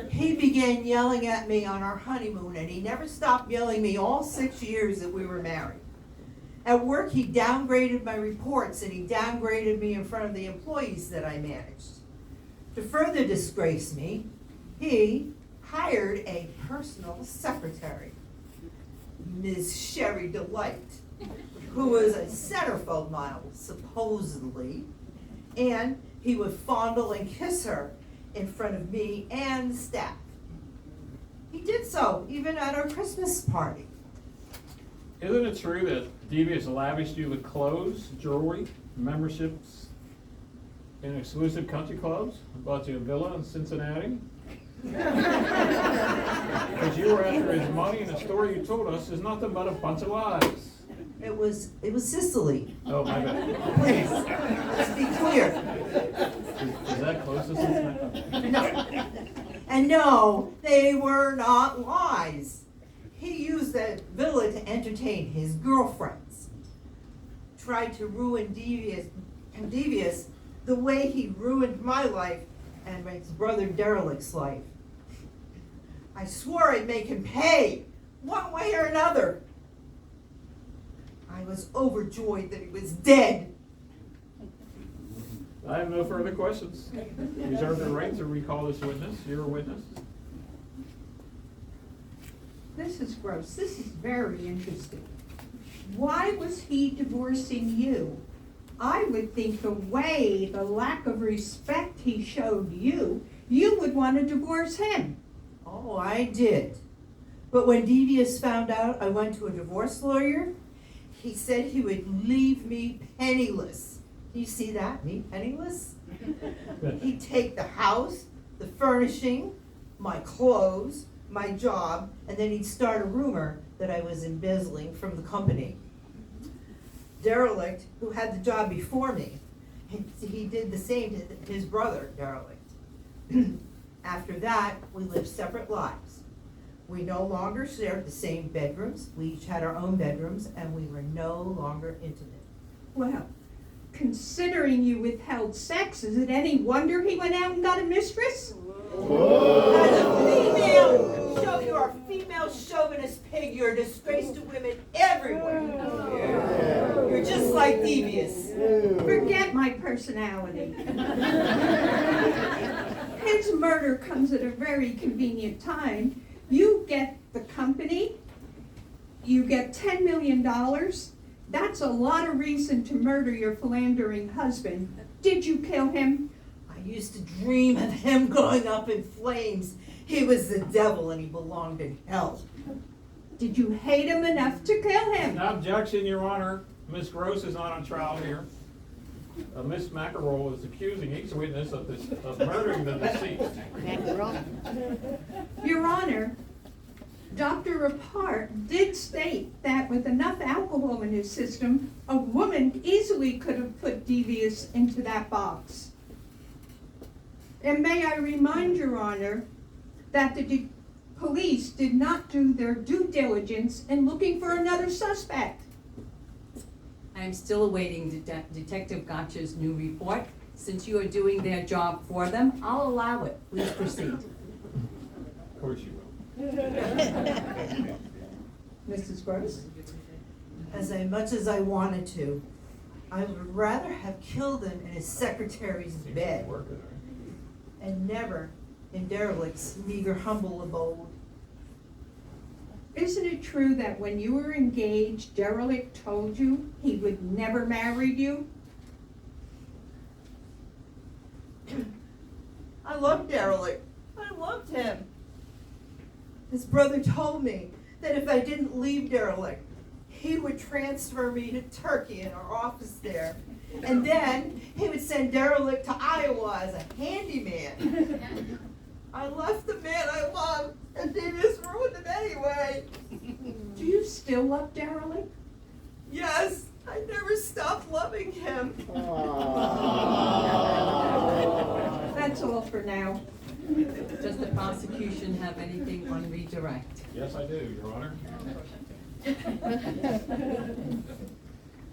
He began yelling at me on our honeymoon, and he never stopped yelling at me all 6 years that we were married. At work, he downgraded my reports, and he downgraded me in front of the employees that I managed. To further disgrace me, he hired a personal secretary, Ms. Sherry Delight, who was a centerfold model, supposedly, and he would fondle and kiss her in front of me and the staff. He did so even at our Christmas party. Isn't it true that Devious lavished you with clothes, jewelry, memberships in exclusive country clubs? Bought you a villa in Cincinnati? Because you were after his money, and the story you told us is nothing but a bunch of lies. It was Sicily. Oh, my bad. Please, let's be clear. Is that close to Cincinnati? No. And no, they were not lies. He used that villa to entertain his girlfriends. Tried to ruin Devious the way he ruined my life and his brother Derelict's life. I swore I'd make him pay, one way or another. I was overjoyed that he was dead. I have no further questions. You reserve the right to recall this witness. You're a witness. This is gross. This is very interesting. Why was he divorcing you? I would think the lack of respect he showed you, you would want to divorce him. Oh, I did. But when Devious found out I went to a divorce lawyer, he said he would leave me penniless. Do you see that? Me penniless? He'd take the house, the furnishing, my clothes, my job, and then he'd start a rumor that I was embezzling from the company. Derelict, who had the job before me, he did the same to his brother, Derelict. After that, we lived separate lives. We no longer shared the same bedrooms. We each had our own bedrooms, and we were no longer intimate. Well, considering you withheld sex, is it any wonder he went out and got a mistress? As a female, you're a female chauvinist pig. You're a disgrace to women everywhere. You're just like Devious. Forget my personality. His murder comes at a very convenient time. You get the company, you get $10 million. That's a lot of reason to murder your philandering husband. Did you kill him? I used to dream of him going up in flames. He was the devil and he belonged in hell. Did you hate him enough to kill him? No objection, Your Honor. Ms. Gross is not on trial here. Ms. McElroy is accusing each witness of murdering the deceased. Your Honor, Dr. Rapart did state that with enough alcohol in his system, a woman easily could have put Devious into that box. And may I remind Your Honor that the police did not do their due diligence in looking for another suspect. I am still awaiting Detective Gotcha's new report. Since you are doing their job for them, I'll allow it. Please proceed. Of course you will. Mrs. Gross? As much as I wanted to, I would rather have killed him in his secretary's bed and never in Derelict's meager, humble abode. Isn't it true that when you were engaged, Derelict told you he would never marry you? I loved Derelict. I loved him. His brother told me that if I didn't leave Derelict, he would transfer me to Turkey in our office there. And then he would send Derelict to Iowa as a handyman. I left the man I loved, and Devious ruined him anyway. Do you still love Derelict? Yes, I never stopped loving him. That's all for now. Does the prosecution have anything on redirect? Yes, I do, Your Honor.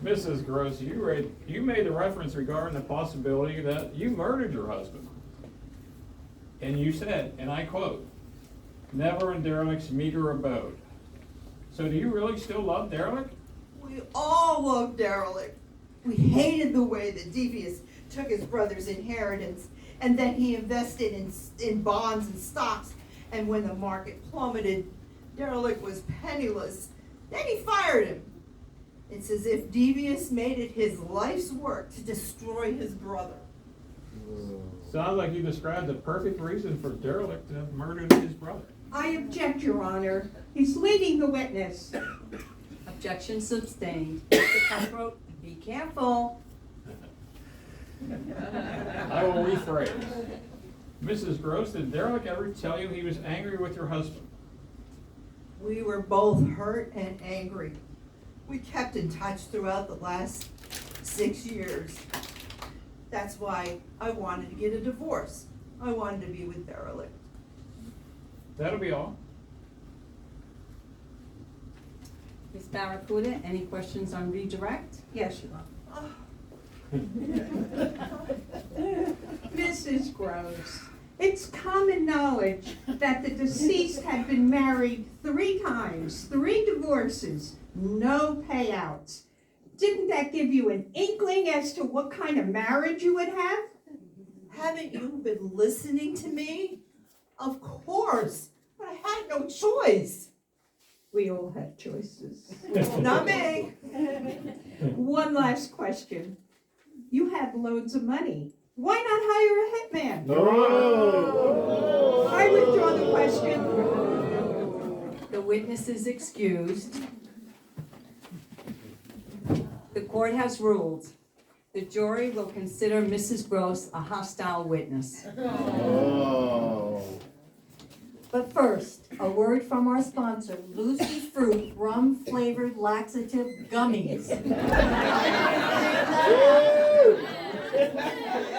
Mrs. Gross, you made a reference regarding the possibility that you murdered your husband. And you said, and I quote, "Never in Derelict's meager abode." So do you really still love Derelict? We all love Derelict. We hated the way that Devious took his brother's inheritance, and then he invested in bonds and stocks, and when the market plummeted, Derelict was penniless. Then he fired him. It's as if Devious made it his life's work to destroy his brother. Sounds like you described the perfect reason for Derelict to have murdered his brother. I object, Your Honor. He's leading the witness. Objection sustained. Mr. Cutthroat, be careful. I will rephrase. Mrs. Gross, did Derelict ever tell you he was angry with your husband? We were both hurt and angry. We kept in touch throughout the last 6 years. That's why I wanted to get a divorce. I wanted to be with Derelict. That'll be all. Ms. Barracuda, any questions on redirect? Yes, Your Honor. Mrs. Gross, it's common knowledge that the deceased had been married 3 times, 3 divorces, no payouts. Didn't that give you an inkling as to what kind of marriage you would have? Haven't you been listening to me? Of course, but I had no choice. We all have choices. Not me. One last question. You have loads of money. Why not hire a hitman? No. I withdraw the question. The witness is excused. The court has ruled. The jury will consider Mrs. Gross a hostile witness. Oh. But first, a word from our sponsor, Lucy Fruit Rum Flavored Laxative Gummies.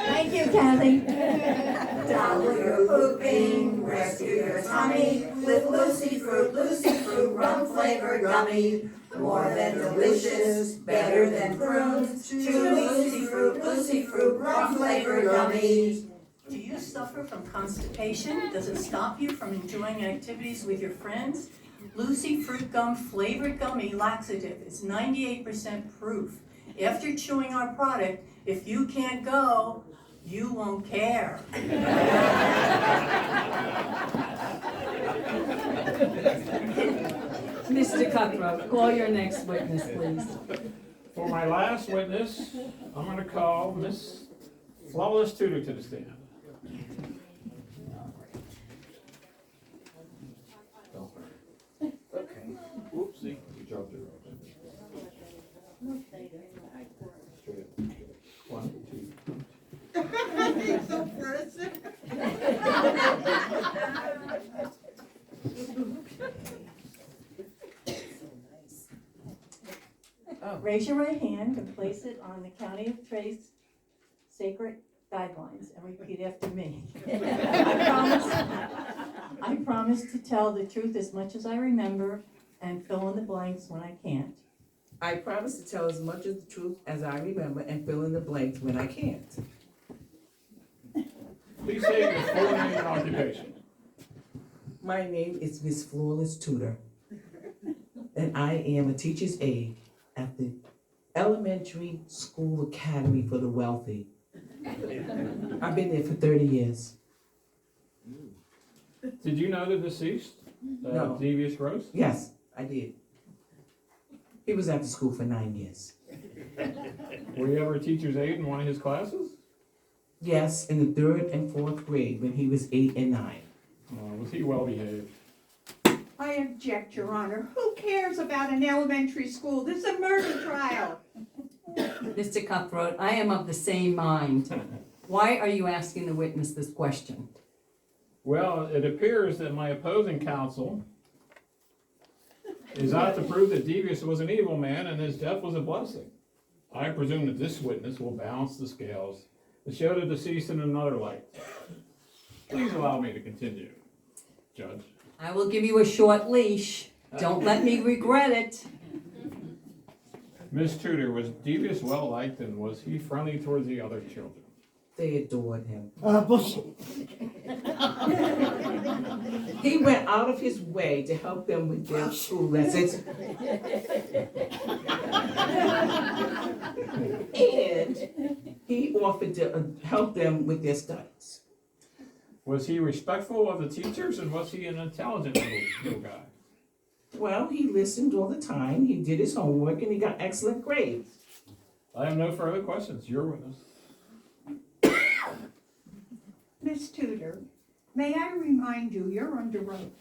Thank you, Kathy. Double your pooping, rescue your tummy with Lucy Fruit rum flavored gummy. More than delicious, better than prunes. Chew Lucy Fruit rum flavored gummy. Do you suffer from constipation? Does it stop you from enjoying activities with your friends? Lucy Fruit Gum Flavored Gummy Laxative is 98% proof. After chewing our product, if you can't go, you won't care. Mr. Cutthroat, call your next witness, please. For my last witness, I'm going to call Miss Flawless Tudor to the stand. Whoopsie. You dropped it. One, two. Raise your right hand and place it on the County of Trace sacred guidelines and repeat after me. I promise to tell the truth as much as I remember and fill in the blanks when I can't. I promise to tell as much of the truth as I remember and fill in the blanks when I can't. Please say your full name and occupation. My name is Miss Flawless Tudor, and I am a teacher's aide at the Elementary School Academy for the Wealthy. I've been there for 30 years. Did you know the deceased? No. Devious Gross? Yes, I did. He was at the school for 9 years. Were you ever a teacher's aide in one of his classes? Yes, in the 3rd and 4th grade when he was 8 and 9. Was he well behaved? I object, Your Honor. Who cares about an elementary school? This is a murder trial. Mr. Cutthroat, I am of the same mind. Why are you asking the witness this question? Well, it appears that my opposing counsel is out to prove that Devious was an evil man and his death was a blessing. I presume that this witness will balance the scales and show the deceased in another light. Please allow me to continue, Judge. I will give you a short leash. Don't let me regret it. Ms. Tudor, was Devious well liked and was he friendly towards the other children? They adored him. He went out of his way to help them with their school lessons. And he offered to help them with their studies. Was he respectful of the teachers and was he an intelligent little guy? Well, he listened all the time, he did his homework, and he got excellent grades. I have no further questions. Your witness. Miss Tudor, may I remind you, you're under oath.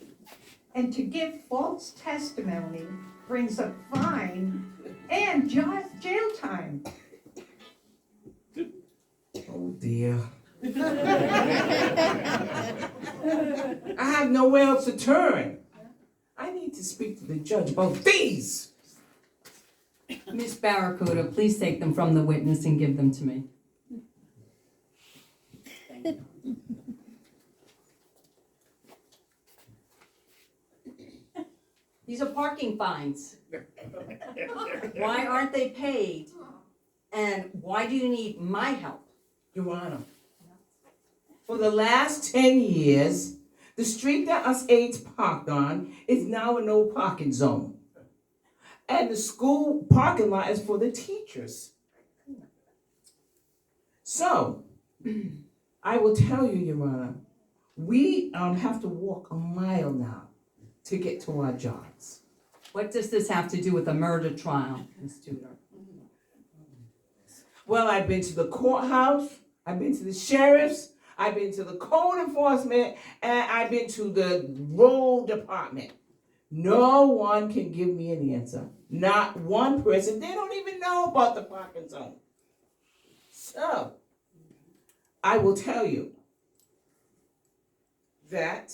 And to give false testimony brings a fine and jail time. Oh dear. I have nowhere else to turn. I need to speak to the judge about these. Miss Barracuda, please take them from the witness and give them to me. These are parking fines. Why aren't they paid? And why do you need my help? Your Honor, for the last 10 years, the street that us aides parked on is now a no parking zone. And the school parking lot is for the teachers. So, I will tell you, Your Honor, we have to walk a mile now to get to our jobs. What does this have to do with a murder trial, Ms. Tudor? Well, I've been to the courthouse, I've been to the sheriff's, I've been to the code enforcement, and I've been to the road department. No one can give me an answer. Not one person. They don't even know about the parking zone. So, I will tell you that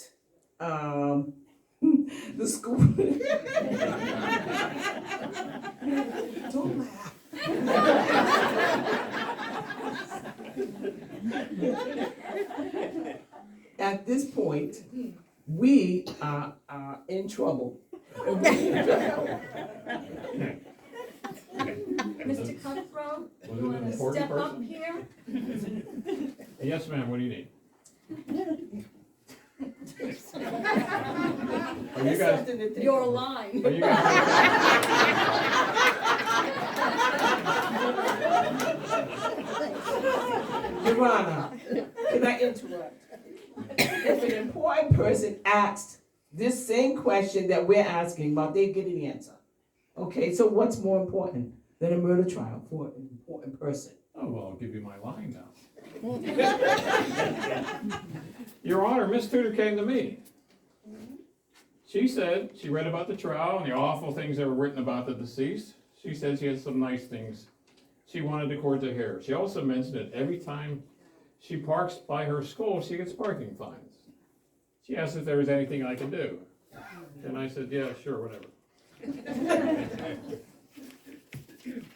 the school. Don't laugh. At this point, we are in trouble. Mr. Cutthroat, Was you it an wanna important step up person? here? Yes, ma'am. What do you need? Are you guys? Your line. Are you guys? Your Honor, can I interrupt? If an important person asked this same question that we're asking about, they get an answer. Okay, so what's more important than a murder trial for an important person? Oh, well, I'll give you my line now. Your Honor, Miss Tudor came to me. She said she read about the trial and the awful things that were written about the deceased. She said she had some nice things she wanted the court to hear. She also mentioned that every time she parks by her school, she gets parking fines. She asked if there was anything I could do. And I said, yeah, sure, whatever.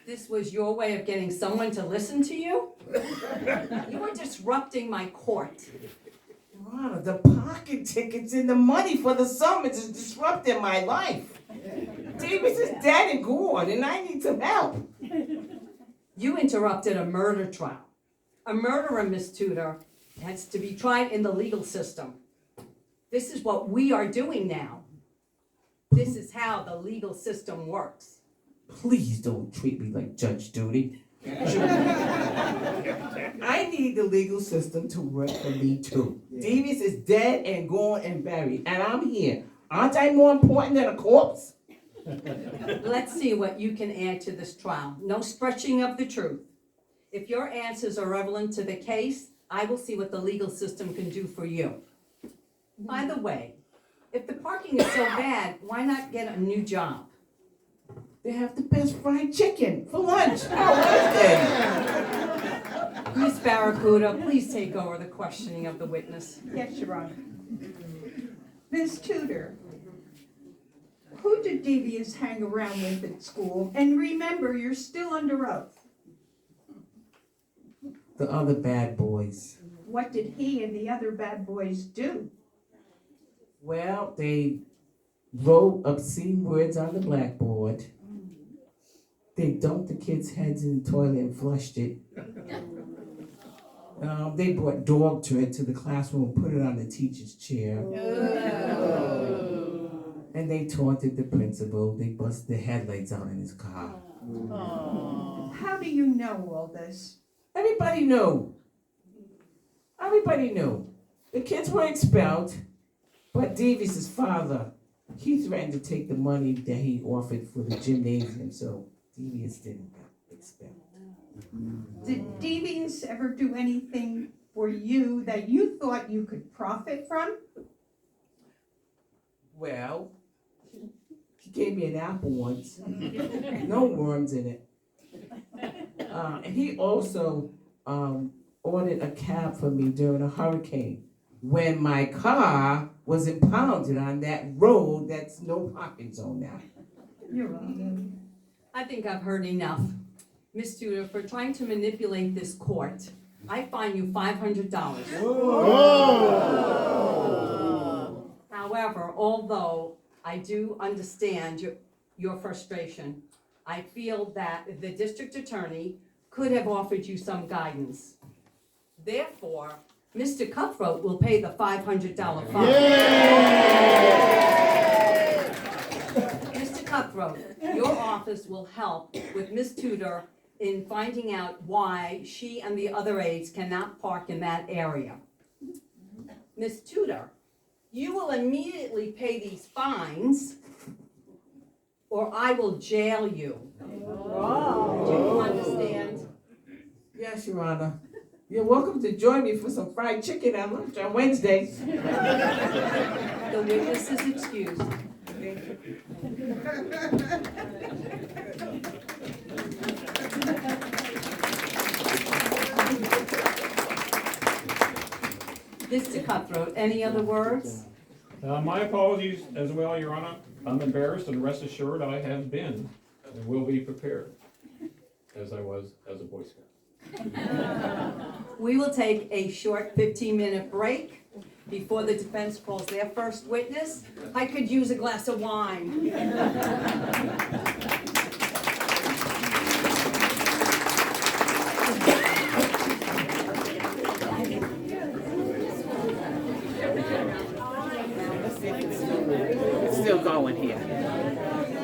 This was your way of getting someone to listen to you? You were disrupting my court. Your Honor, the parking tickets and the money for the summons is disrupting my life. Davis is dead and gone, and I need some help. You interrupted a murder trial. A murderer, Miss Tudor, has to be tried in the legal system. This is what we are doing now. This is how the legal system works. Please don't treat me like Judge Judy. I need the legal system to work for me too. Davis is dead and gone and buried, and I'm here. Aren't I more important than a corpse? Let's see what you can add to this trial. No stretching of the truth. If your answers are relevant to the case, I will see what the legal system can do for you. By the way, if the parking is so bad, why not get a new job? They have the best fried chicken for lunch on Wednesday. Miss Barracuda, please take over the questioning of the witness. Yes, Your Honor. Miss Tudor, who did Devious hang around with at school? And remember, you're still under oath. The other bad boys. What did he and the other bad boys do? Well, they wrote obscene words on the blackboard. They dumped the kids' heads in the toilet and flushed it. They brought dog tread to the classroom and put it on the teacher's chair. And they taunted the principal. They busted the headlights out in his car. How do you know all this? Everybody knew. Everybody knew. The kids were expelled, but Davies' father, he threatened to take the money that he offered for the gymnasium, so Davies didn't get expelled. Did Devious ever do anything for you that you thought you could profit from? Well, he gave me an apple once. No worms in it. And he also ordered a cab for me during a hurricane when my car was impounded on that road that's no parking zone now. You're wrong. I think I've heard enough. Ms. Tudor, for trying to manipulate this court, I fine you $500. However, although I do understand your frustration, I feel that the district attorney could have offered you some guidance. Therefore, Mr. Cutthroat will pay the $500 fine. Mr. Cutthroat, your office will help with Ms. Tudor in finding out why she and the other aides cannot park in that area. Ms. Tudor, you will immediately pay these fines, or I will jail you. Do you understand? Yes, Your Honor. You're welcome to join me for some fried chicken at lunch on Wednesday. The witness is excused. Mr. Cutthroat, any other words? My apologies as well, Your Honor. I'm embarrassed, and rest assured I have been and will be prepared, as I was as a Boy Scout. We will take a short 15-minute break before the defense calls their first witness. I could use a glass of wine. Still going here.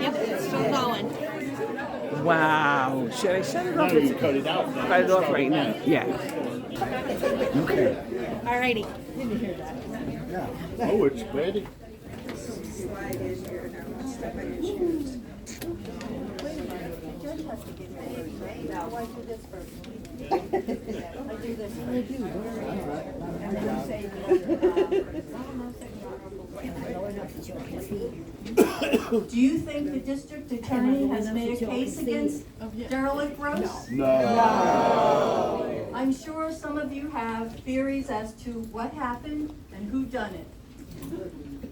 Yep, it's still going. Wow. Should I shut it off? Now you cut it out. Cut it off right now. Yeah. Okay. Alrighty. Oh, it's ready. Do you think the district attorney has made a case against derelict Gross? No. I'm sure some of you have theories as to what happened and who done it.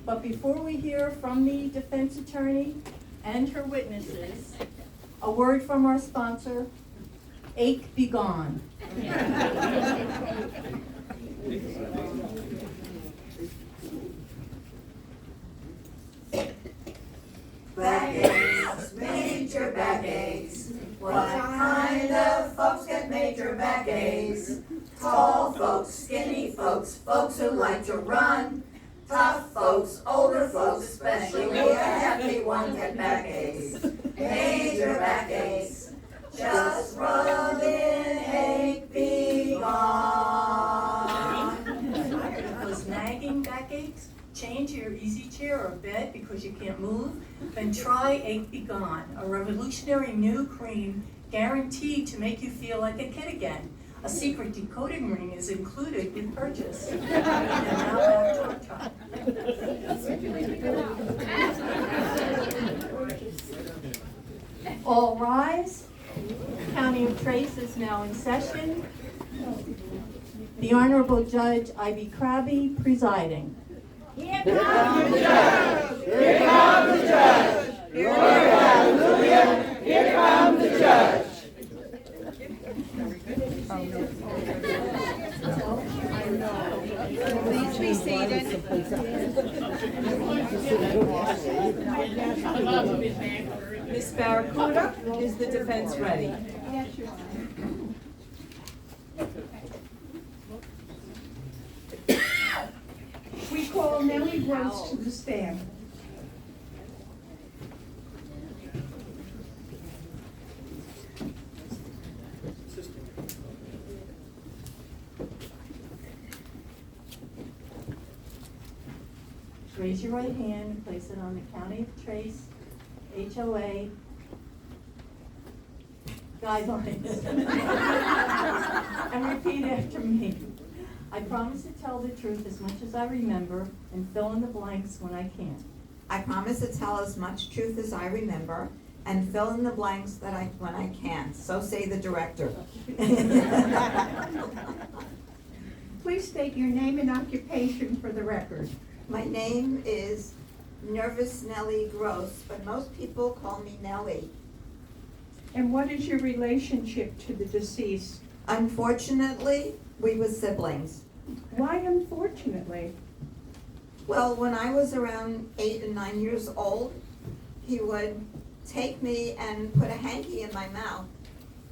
But before we hear from the defense attorney and her witnesses, a word from our sponsor, Ache Be Gone. Backaches, major backaches. What kind of folks get major backaches? Tall folks, skinny folks, folks who like to run. Tough folks, older folks, especially a hefty one, get backaches. Major backaches. Just rub in, ache, be gone. Those nagging backaches, change your easy chair or bed because you can't move, then try Ache Be Gone, a revolutionary new cream guaranteed to make you feel like a kid again. A secret decoding ring is included with purchase. And now back to our trial. All rise. The County of Trace is now in session. The Honorable Judge Ivy Krabby presiding. Here comes the judge! Here comes the judge! Glory, hallelujah! Here comes the judge! Please be seated. Ms. Barracuda, is the defense ready? Yes, Your Honor. We call Nellie Gross to the stand. Raise your right hand and place it on the County of Trace HOA guidelines. And repeat after me. I promise to tell the truth as much as I remember and fill in the blanks when I can. I promise to tell as much truth as I remember and fill in the blanks when I can. So say the director. Please state your name and occupation for the record. My name is Nervous Nellie Gross, but most people call me Nellie. And what is your relationship to the deceased? Unfortunately, we were siblings. Why unfortunately? Well, when I was around 8 and 9 years old, he would take me and put a hanky in my mouth,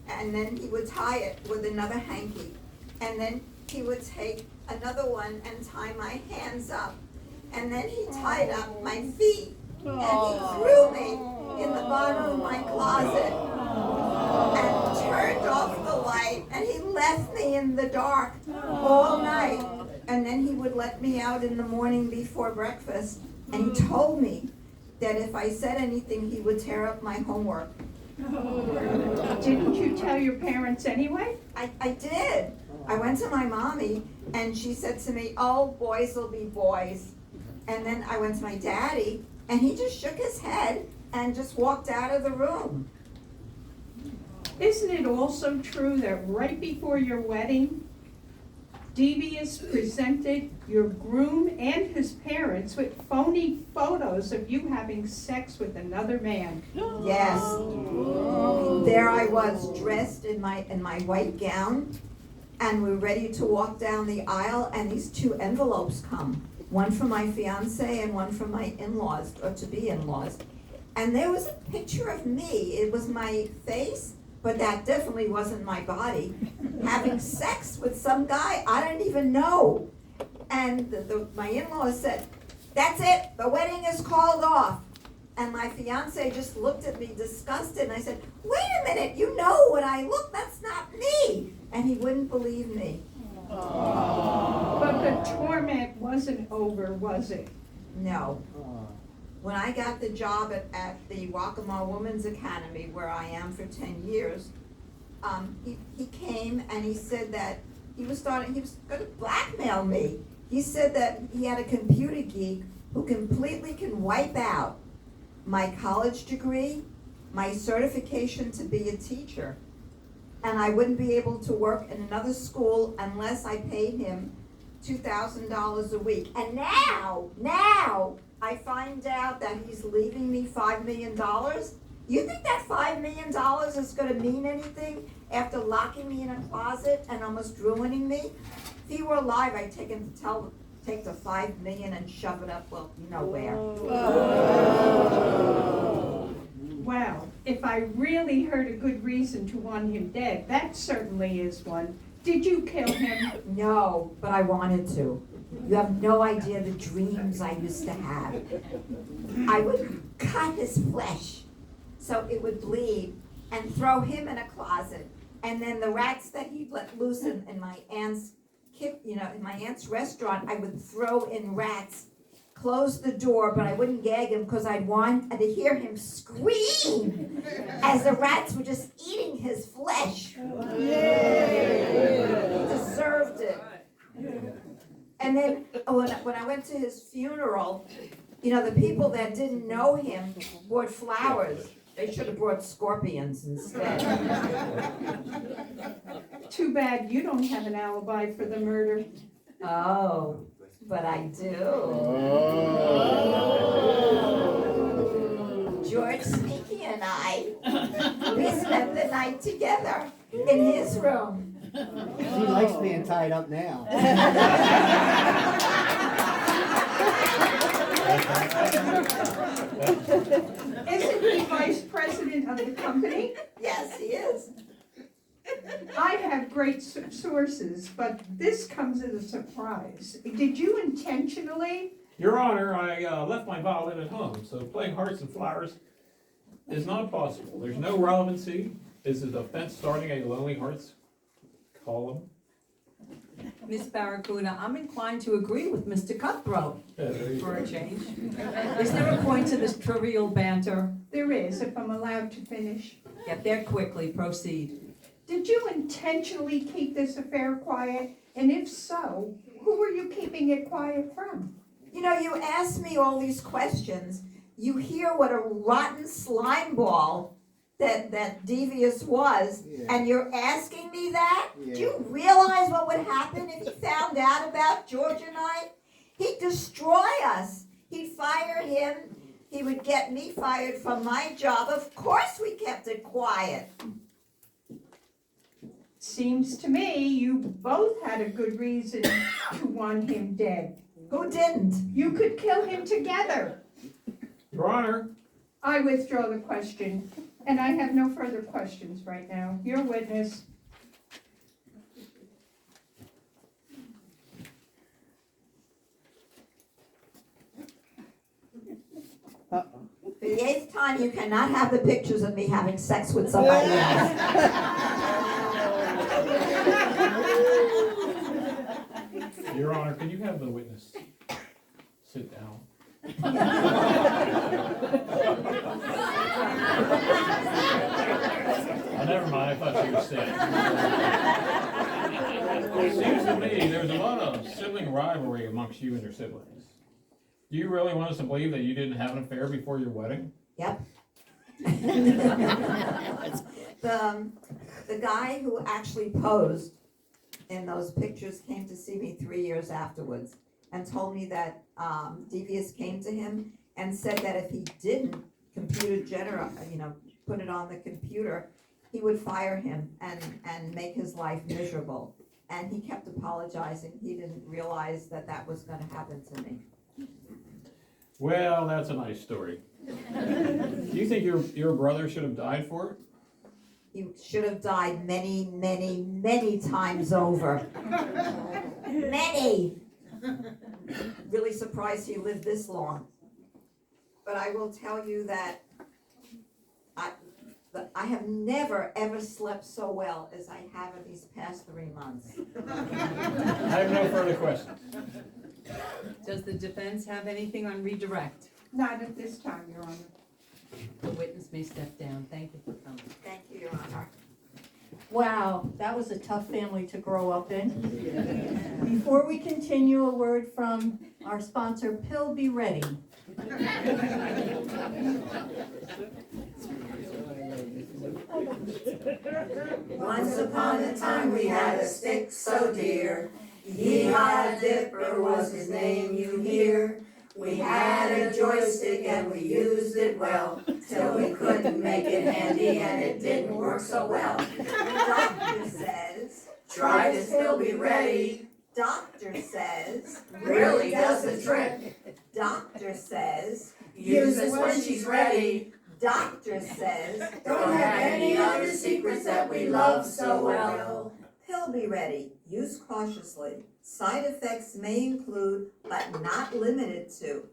and then he would tie it with another hanky, and then he would take another one and tie my hands up, and then he tied up my feet, and he threw me in the bottom of my closet and turned off the light, and he left me in the dark all night. And then he would let me out in the morning before breakfast, and he told me that if I said anything, he would tear up my homework. Didn't you tell your parents anyway? I did. I went to my mommy, and she said to me, "Oh, boys will be boys." And then I went to my daddy, and he just shook his head and just walked out of the room. Isn't it also true that right before your wedding, Devious presented your groom and his parents with phony photos of you having sex with another man? Yes. There I was, dressed in my white gown, and we're ready to walk down the aisle, and these two envelopes come. One from my fiance and one from my in-laws, or to-be in-laws. And there was a picture of me. It was my face, but that definitely wasn't my body, having sex with some guy I didn't even know. And my in-laws said, "That's it, the wedding is called off." And my fiance just looked at me disgusted, and I said, "Wait a minute, you know what I look, that's not me." And he wouldn't believe me. But the torment wasn't over, was it? No. When I got the job at the Waccamaw Women's Academy, where I am for 10 years, he came and he said that he was going to blackmail me. He said that he had a computer geek who completely can wipe out my college degree, my certification to be a teacher, and I wouldn't be able to work in another school unless I paid him $2,000 a week. And now, I find out that he's leaving me $5 million. You think that $5 million is going to mean anything after locking me in a closet and almost ruining me? If he were alive, I'd take him to take the $5 million and shove it up, well, you know where. Well, if I really heard a good reason to want him dead, that certainly is one. Did you kill him? No, but I wanted to. You have no idea the dreams I used to have. I would cut his flesh so it would bleed and throw him in a closet. And then the rats that he'd let loose in my aunt's in my aunt's restaurant, I would throw in rats, close the door, but I wouldn't gag him because I'd want to hear him scream as the rats were just eating his flesh. He deserved it. And then when I went to his funeral, the people that didn't know him brought flowers. They should have brought scorpions instead. Too bad you don't have an alibi for the murder. Oh, but I do. George Sneaky and I, we spent the night together in his room. She likes being tied up now. Isn't he vice president of the company? Yes, he is. I have great sources, but this comes as a surprise. Did you intentionally? Your Honor, I left my violin at home, so playing Hearts and Flowers is not possible. There's no relevancy. Is the defense starting a Lonely Hearts column? Miss Barracuda, I'm inclined to agree with Mr. Cutthroat Yeah, there you for go. a change. Is there a point to this trivial banter? There is, if I'm allowed to finish. Get there quickly, proceed. Did you intentionally keep this affair quiet? And if so, who were you keeping it quiet from? You know, you ask me all these questions. You hear what a rotten slime ball that Devious was, and you're asking me that? Yeah. Do you realize what would happen if he found out about George and I? He'd destroy us. He'd fire him. He would get me fired from my job. Of course we kept it quiet. Seems to me you both had a good reason to want him dead. Who didn't? You could kill him together. Your Honor, I withdraw the question, and I have no further questions right now. Your witness. For the 8th time, you cannot have the pictures of me having sex with somebody else. Your Honor, can you have the witness sit down? Oh, never mind, I thought you were sick. It seems to me there's a lot of sibling rivalry amongst you and your siblings. Do you really want us to believe that you didn't have an affair before your wedding? Yep. The guy who actually posed in those pictures came to see me 3 years afterwards and told me that Devious came to him and said that if he didn't put it on the computer, he would fire him and make his life miserable. And he kept apologizing. He didn't realize that that was going to happen to me. Well, that's a nice story. Do you think your brother should have died for it? He should have died many, many, many times over. Many! Really surprised he lived this long. But I will tell you that I have never, ever slept so well as I have in these past 3 months. I have no further questions. Does the defense have anything on redirect? Not at this time, Your Honor. The witness may step down. Thank you for coming. Thank you, Your Honor. Wow, that was a tough family to grow up in. Before we continue, a word from our sponsor, Pill Be Ready. Once upon a time we had a stick so dear. Yeehaw Dipper was his name, you hear. We had a joystick and we used it well, till we couldn't make it handy and it didn't work so well. Doctor says, try to still be ready. Doctor says, really does the trick. Doctor says, use this when she's ready. Doctor says, don't have any other secrets that we love so well. Pill Be Ready, use cautiously. Side effects may include, but not limited to,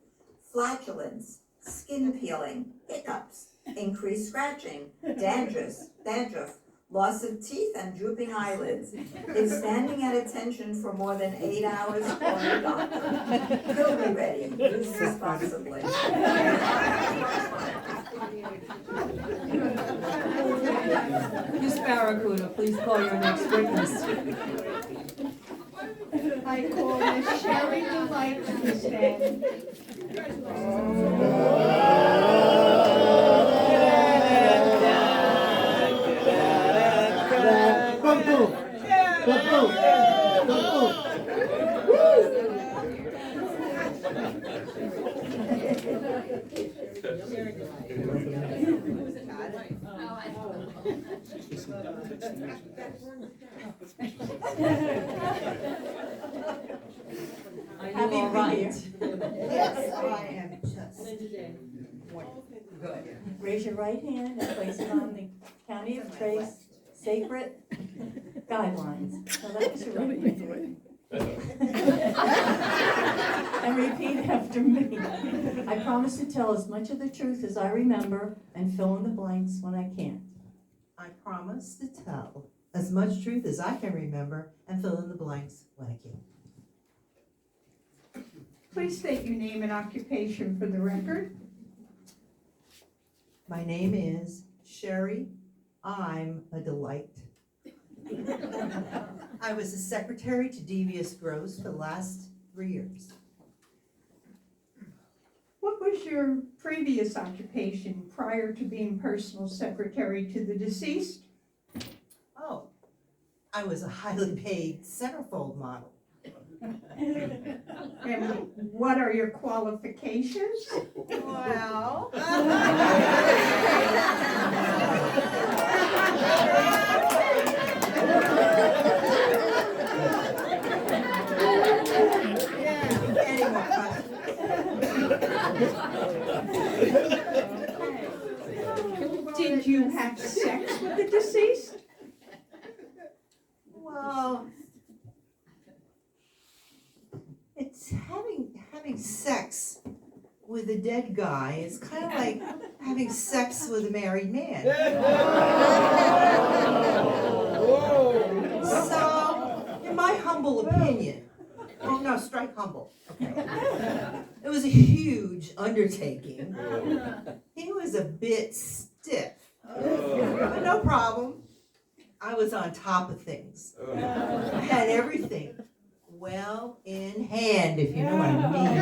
flatulence, skin peeling, hiccups, increased scratching, dandruff, loss of teeth and drooping eyelids. If standing at attention for more than 8 hours, call your doctor. Pill Be Ready, use responsibly. Miss Barracuda, please call your next witness. I call Miss Sherry Delight to the stand. Are you Happy all to be right? right. Yes, I am just. Good. Raise your right hand and place it on the County of Trace sacred guidelines. So that was your right hand. And repeat after me. I promise to tell as much of the truth as I remember and fill in the blanks when I can't. I promise to tell as much truth as I can remember and fill in the blanks when I can. Please state your name and occupation for the record. My name is Sherry. I'm a delight. I was the secretary to Devious Gross for the last 3 years. What was your previous occupation prior to being personal secretary to the deceased? Oh, I was a highly paid centerfold model. And what are your qualifications? Well. Any more questions? Did you have sex with the deceased? Well, it's having sex with a dead guy is kind of like having sex with a married man. So, in my humble opinion, oh no, strike humble, okay. It was a huge undertaking. He was a bit stiff, but no problem. I was on top of things. I had everything well in hand, if you know what I mean.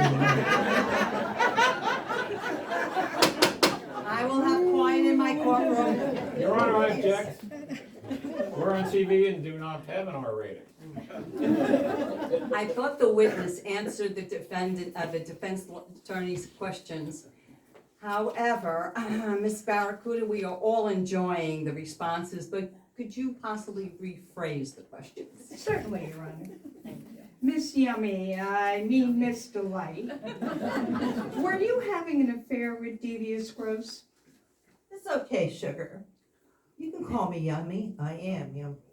I will have quiet in my courtroom. Your Honor, I object. We're on TV and do not have an R rating. I thought the witness answered the defense attorney's questions. However, Ms. Barracuda, we are all enjoying the responses, but could you possibly rephrase the questions? Certainly, Your Honor. Miss Yummy, I mean Miss Delight. Were you having an affair with Devious Gross? It's okay, sugar. You can call me Yummy. I am Yummy.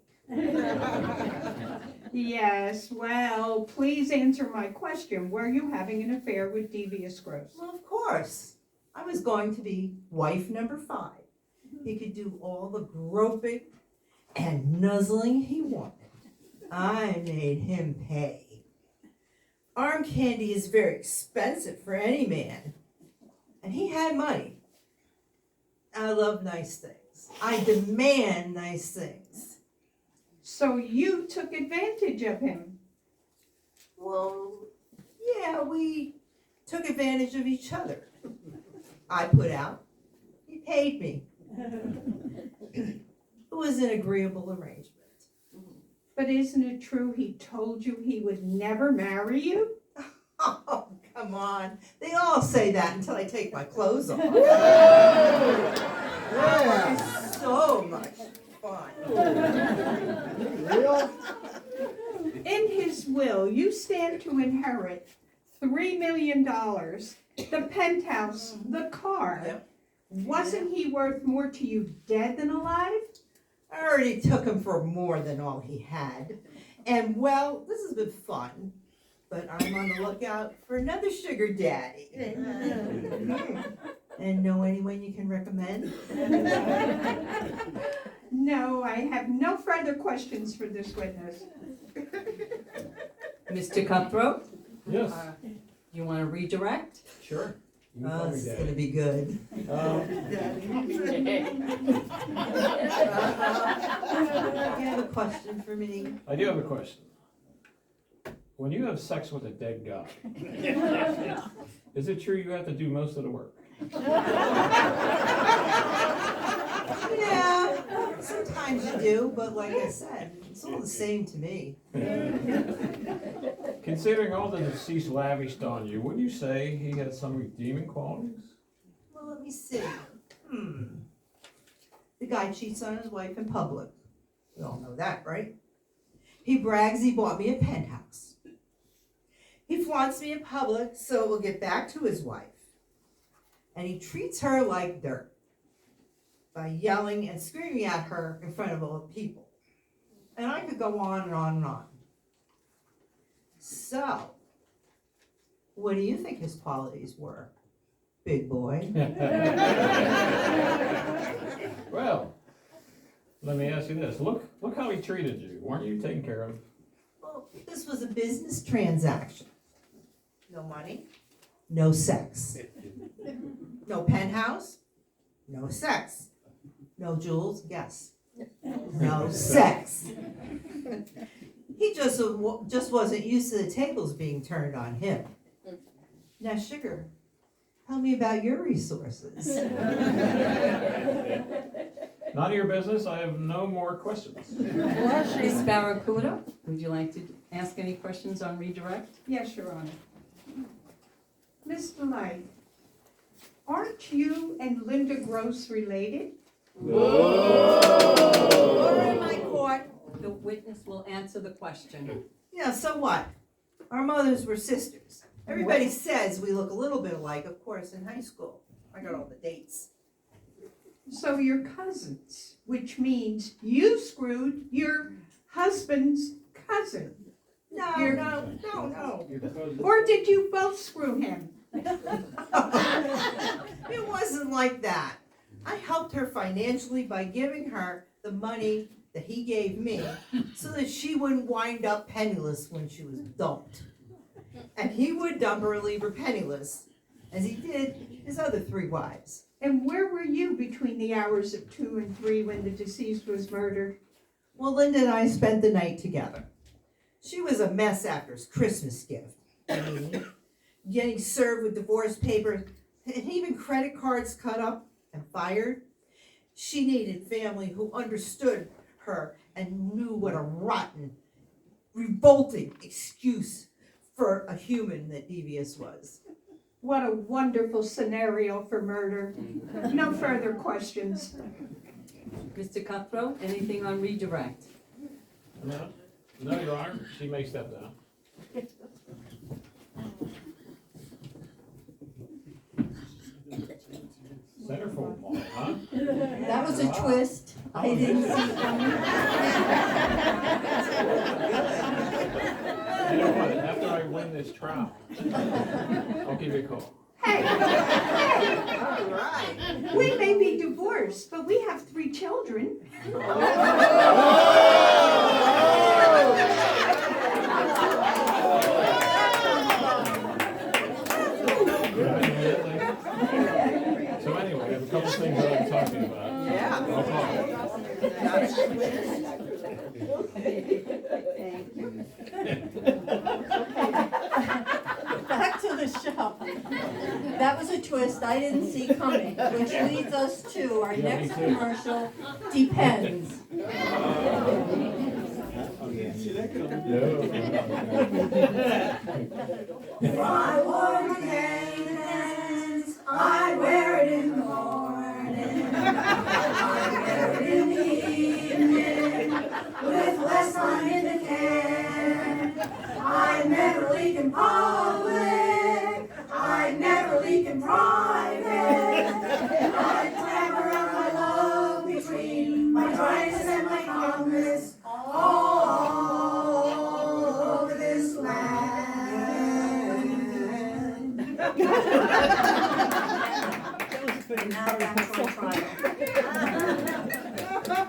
Yes, well, please answer my question. Were you having an affair with Devious Gross? Well, of course. I was going to be wife number 5. He could do all the groping and nuzzling he wanted. I made him pay. Arm candy is very expensive for any man. And he had money. I love nice things. I demand nice things. So you took advantage of him? Well, yeah, we took advantage of each other. I put out, he paid me. It was an agreeable arrangement. But isn't it true he told you he would never marry you? Oh, come on. They all say that until I take my clothes off. Yeah. It's so much fun. Real? In his will, you stand to inherit $3 million, the penthouse, the car. Yep. Wasn't he worth more to you dead than alive? I already took him for more than all he had. And well, this has been fun, but I'm on the lookout for another sugar daddy. And know anyone you can recommend? No, I have no further questions for this witness. Mr. Cutthroat, Yes, you want to redirect? sure. You can Oh, call me this is Daddy. gonna be good. You have a question for me? I do have a question. When you have sex with a dead guy, is it true you have to do most of the work? Yeah, sometimes you do, but like I said, it's all the same to me. Considering all the deceased lavished on you, wouldn't you say he had some redeeming qualities? Well, let me see. The guy cheats on his wife in public. We all know that, right? He brags he bought me a penthouse. He flaunts me in public, so we'll get back to his wife. And he treats her like dirt by yelling and screaming at her in front of all the people. And I could go on and on and on. So, what do you think his qualities were, big boy? Well, let me ask you this. Look how he treated you. Weren't you taken care of? Well, this was a business transaction. No money, no sex. No penthouse, no sex. No jewels, yes. No sex. He just wasn't used to the tables being turned on him. Now, Sugar, tell me about your resources. None of your business. I have no more questions. Ms. Barracuda, would you like to ask any questions on redirect? Yes, Your Honor. Mr. Light, aren't you and Linda Gross related? Order in my court. The witness will answer the question. Yeah, so what? Our mothers were sisters. Everybody says we look a little bit alike, of course, in high school. I got all the dates. So you're cousins, which means you screwed your husband's cousin. No. Or did you both screw him? It wasn't like that. I helped her financially by giving her the money that he gave me so that she wouldn't wind up penniless when she was dumped. And he would dump her and leave her penniless, as he did his other 3 wives. And where were you between the hours of 2 and 3 when the deceased was murdered? Well, Linda and I spent the night together. She was a mess after his Christmas gift. Getting served with divorce papers and even credit cards cut up and fired. She needed family who understood her and knew what a rotten, revolting excuse for a human that Devious was. What a wonderful scenario for murder. No further questions. Mr. Cutthroat, anything on redirect? No, Your Honor. She may step down. Centerfold ball, huh? That was a twist I didn't see coming. You know what? After I win this trial, I'll give you a call. Hey, All right. we may be divorced, but we have 3 children. So anyway, I have a couple things I'd like to talk to you about. Yeah. I'll call you. Back to the show. That was a twist I didn't see coming, which leads us to our next commercial, Depends. If I wore my hands, I'd wear it in the morning. I'd wear it in the evening, with less time in the can. I'd never leak in public. I'd never leak in private. I'd cram around my love between my dryness and my calmness. All over this land. Now that's on trial.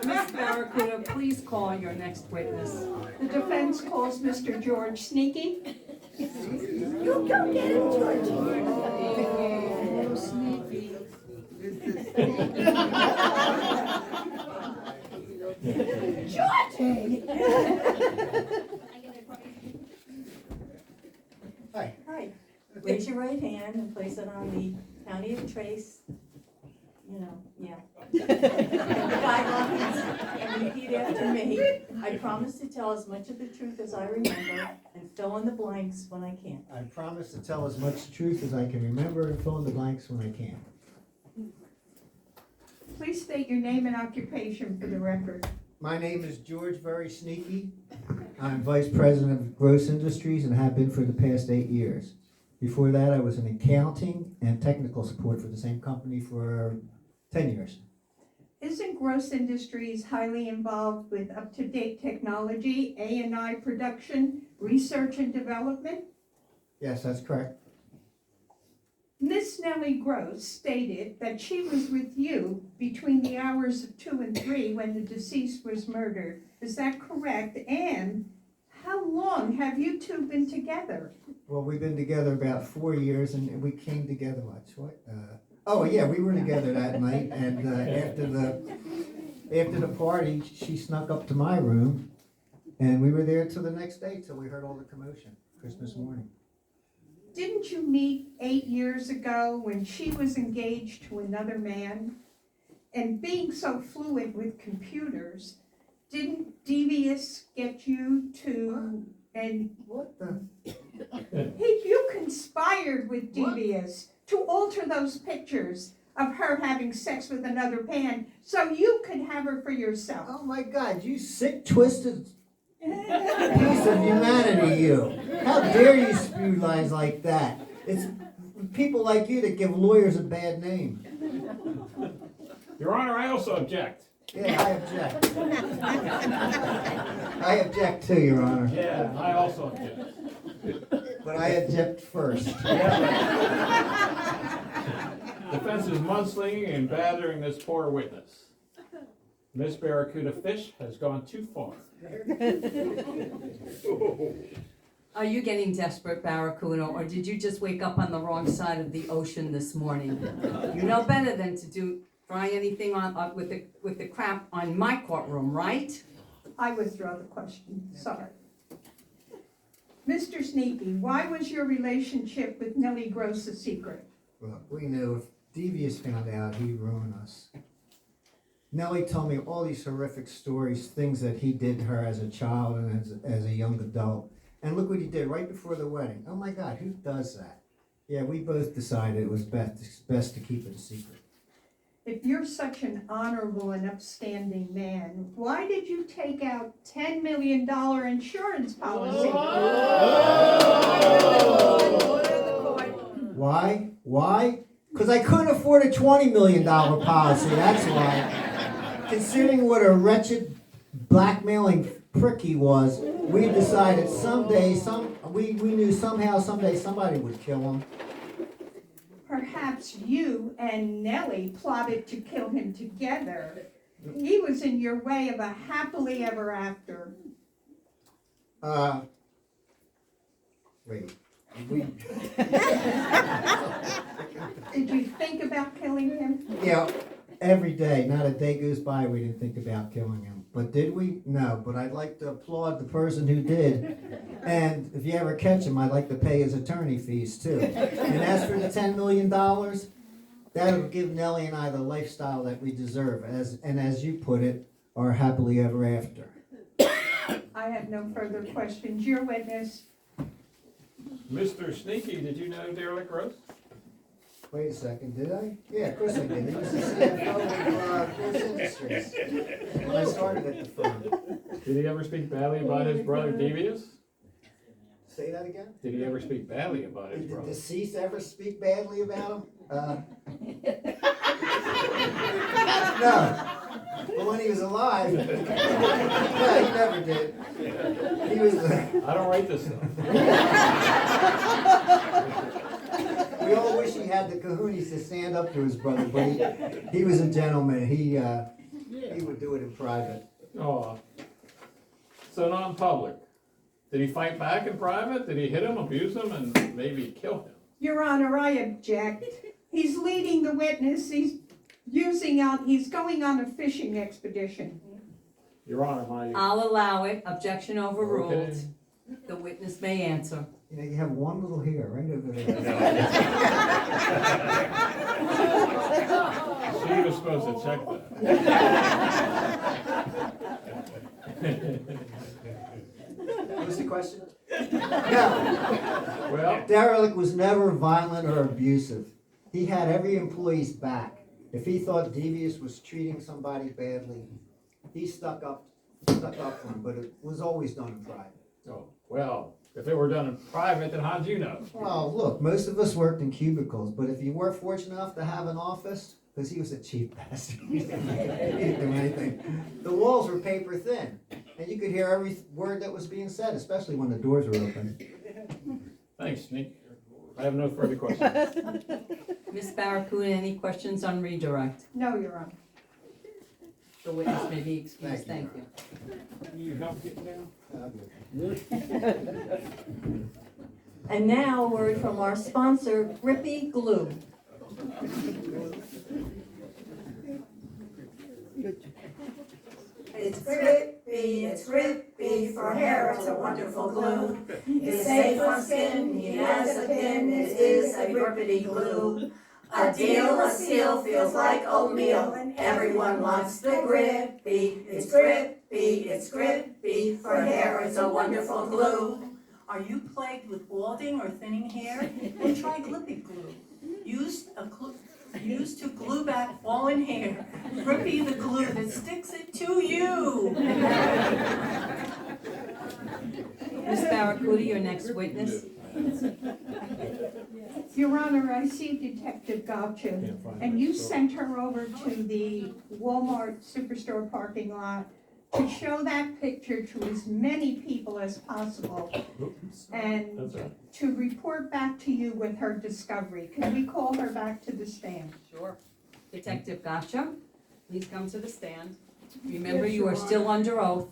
Ms. Barracuda, please call your next witness. The defense calls Mr. George Sneaky. You go get him, Georgie. Oh, sneaky. Georgie! Hi. Raise your right hand and place it on the County of Trace. You know, yeah. Guidelines, and repeat after me. I promise to tell as much of the truth as I remember and fill in the blanks when I can. I promise to tell as much truth as I can remember and fill in the blanks when I can. Please state your name and occupation for the record. My name is George Very Sneaky, I'm Vice President of Gross Industries and have been for the past 8 years. Before that, I was in accounting and technical support for the same company for 10 years. Isn't Gross Industries highly involved with up-to-date technology, A&I production, research and development? Yes, that's correct. Miss Nellie Gross stated that she was with you between the hours of 2 and 3 when the deceased was murdered. Is that correct? And how long have you two been together? Well, we've been together about 4 years, and we came together much. Oh yeah, we were together that night, and after the party, she snuck up to my room, and we were there till the next day till we heard all the commotion, Christmas morning. Didn't you meet 8 years ago when she was engaged to another man? And being so fluent with computers, didn't Devious get you to, and What the? you conspired with Devious to alter those pictures of her having sex with another man so you could have her for yourself. Oh my God, you sick, twisted piece of humanity, you. How dare you spew lies like that? It's people like you that give lawyers a bad name. Your Honor, I also object. Yeah, I object. I object too, Your Honor. Yeah, I also object. But I object first. Defense is mudslinging and battering this poor witness. Miss Barracuda Fish has gone too far. Are you getting desperate, Barracuda, or did you just wake up on the wrong side of the ocean this morning? You know better than to try anything on with the crap on my courtroom, right? I withdraw the question, sorry. Mr. Sneaky, why was your relationship with Nellie Gross a secret? Well, we knew if Devious found out, he'd ruin us. Nellie told me all these horrific stories, things that he did to her as a child and as a young adult. And look what he did right before the wedding. Oh my God, who does that? Yeah, we both decided it was best to keep it a secret. If you're such an honorable and upstanding man, why did you take out $10 million insurance policy? Why? Why? Because I couldn't afford a $20 million policy, that's why. Considering what a wretched, blackmailing prick he was, we decided we knew somehow, someday somebody would kill him. Perhaps you and Nellie plotted to kill him together. He was in your way of a happily ever after. Wait. Did you think about killing him? Yeah, every day. Not a day goes by we didn't think about killing him. But did we? No, but I'd like to applaud the person who did. And if you ever catch him, I'd like to pay his attorney fees too. And as for the $10 million, that'll give Nellie and I the lifestyle that we deserve, as you put it, our happily ever after. I have no further questions. Your witness. Mr. Sneaky, did you know Derelict Gross? Wait a second, did I? Yeah, of course I did. He was the CFO of Gross Industries when I started at the firm. Did he ever speak badly about his brother Devious? Say that again? Did he ever speak badly about his Did the brother? deceased ever speak badly about him? No. But when he was alive, yeah, he never did. He was. I don't write this stuff. We all wish he had the kahunas to stand up to his brother, but he was a gentleman. He would do it in private. Oh. So non-public. Did he fight back in private? Did he hit him, abuse him, and maybe kill him? Your Honor, I object. He's leading the witness. He's going on a fishing expedition. Your Honor, I'll allow it. Objection overruled. Okay. The witness may answer. You know, you have one little hair right over there. She was supposed to check that. What was the question? No. Well, Derelict was never violent or abusive. He had every employee's back. If he thought Devious was treating somebody badly, he stuck up stuck up for him, but it was always done in private. Oh, well, if it were done in private, then how'd you know? Well, look, most of us worked in cubicles, but if you were fortunate enough to have an office, because he was a cheap bastard, he didn't do anything, the walls were paper thin, and you could hear every word that was being said, especially when the doors were open. Thanks, Sneak. I have no further questions. Ms. Barracuda, any questions on redirect? No, Your Honor. The witness may be excused, thank you. You help get down? And now, a word from our sponsor, Grippy Glue. It's grippy, for hair it's a wonderful glue. It's safe on skin, he has a pin, it is a grippity glue. A deal, a seal, feels like oatmeal, and everyone wants the grippy. It's grippy, for hair it's a wonderful glue. Are you plagued with balding or thinning hair? Then try Grippy Glue. Used to glue back fallen hair. Grippy the glue that sticks it to you. Ms. Barracuda, your next witness. Your Honor, I see Detective Gotcha, and you sent her over to the Walmart Superstore parking lot to show that picture to as many people as possible and That's right. to report back to you with her discovery. Can we call her back to the stand? Sure. Detective Gotcha, please come to the stand. Remember, you are still under oath.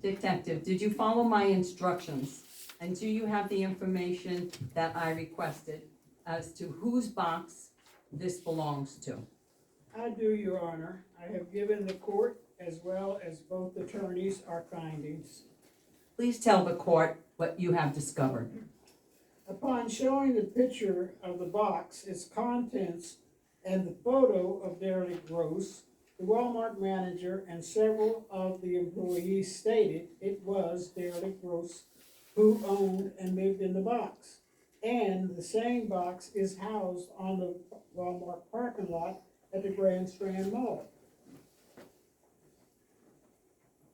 Detective, did you follow my instructions? And do you have the information that I requested as to whose box this belongs to? I do, Your Honor. I have given the court as well as both attorneys our findings. Please tell the court what you have discovered. Upon showing the picture of the box, its contents, and the photo of Darrell Gross, the Walmart manager and several of the employees stated it was Darrell Gross who owned and lived in the box. And the same box is housed on the Walmart parking lot at the Grand Strand Mall.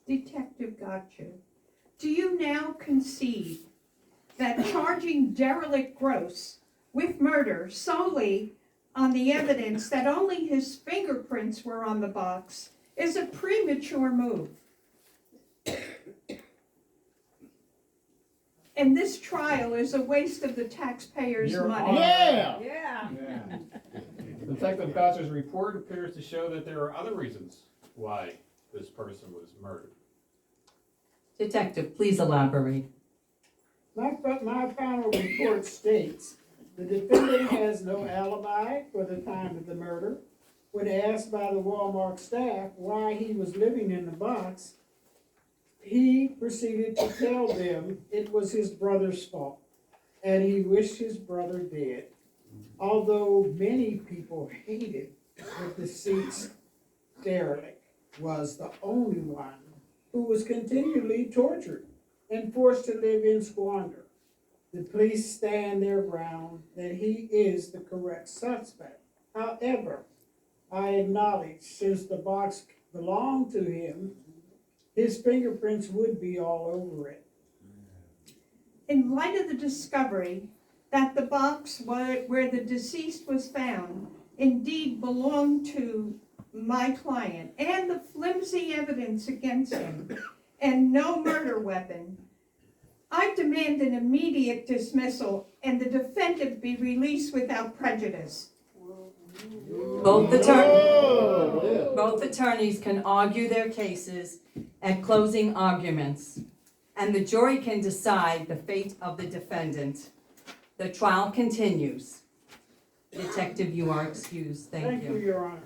Detective Gotcha, do you now concede that charging derelict Gross with murder solely on the evidence that only his fingerprints were on the box is a premature move? And this trial is a waste of the taxpayers' Your money. Honor. Yeah. Detective Gotcha's report appears to show that there are other reasons why this person was murdered. Detective, please elaborate. My final report states the defendant has no alibi for the time of the murder. When asked by the Walmart staff why he was living in the box, he proceeded to tell them it was his brother's fault, and he wished his brother dead. Although many people hated the deceased, derelict was the only one who was continually tortured and forced to live in squalor. The police stand their ground that he is the correct suspect. However, I acknowledge since the box belonged to him, his fingerprints would be all over it. In light of the discovery that the box where the deceased was found indeed belonged to my client, and the flimsy evidence against him, and no murder weapon, I demand an immediate dismissal and the defendant be released without prejudice. Both attorneys can argue their cases at closing arguments, and the jury can decide the fate of the defendant. The trial continues. Detective, you are excused. Thank you. Your Honor.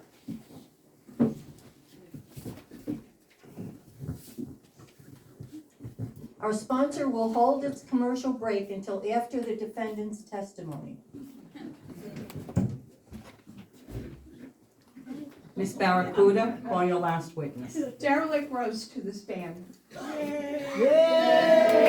Our sponsor will hold its commercial break until after the defendant's testimony. Ms. Barracuda, call your last witness. Derelict Rose to the stand. Yay!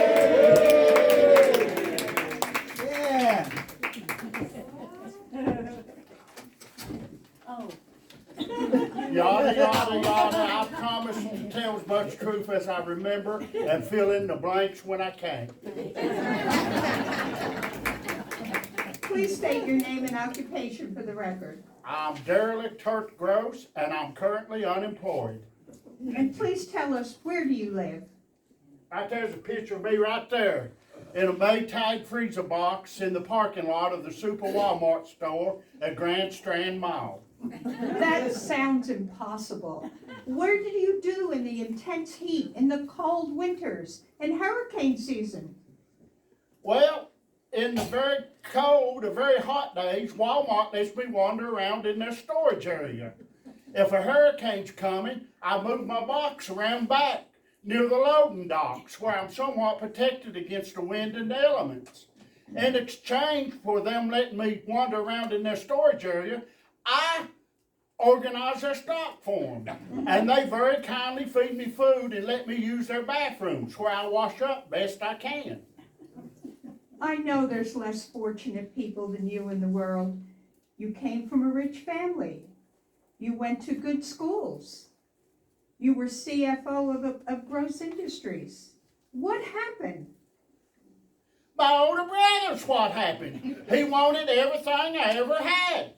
Yada, yada, yada. I promise to tell as much truth as I remember and fill in the blanks when I can. Please state your name and occupation for the record. I'm derelict Turk Gross, and I'm currently unemployed. And please tell us, where do you live? Right there's a picture of me right there in a Maytag freezer box in the parking lot of the Super Walmart store at Grand Strand Mall. That sounds impossible. Where did you do in the intense heat, in the cold winters, and hurricane season? Well, in the very cold or very hot days, Walmart lets me wander around in their storage area. If a hurricane's coming, I move my box around back near the loading docks where I'm somewhat protected against the wind and the elements. In exchange for them letting me wander around in their storage area, I organize their stock for them. And they very kindly feed me food and let me use their bathrooms where I wash up best I can. I know there's less fortunate people than you in the world. You came from a rich family. You went to good schools. You were CFO of Gross Industries. What happened? My older brother's what happened. He wanted everything I ever had.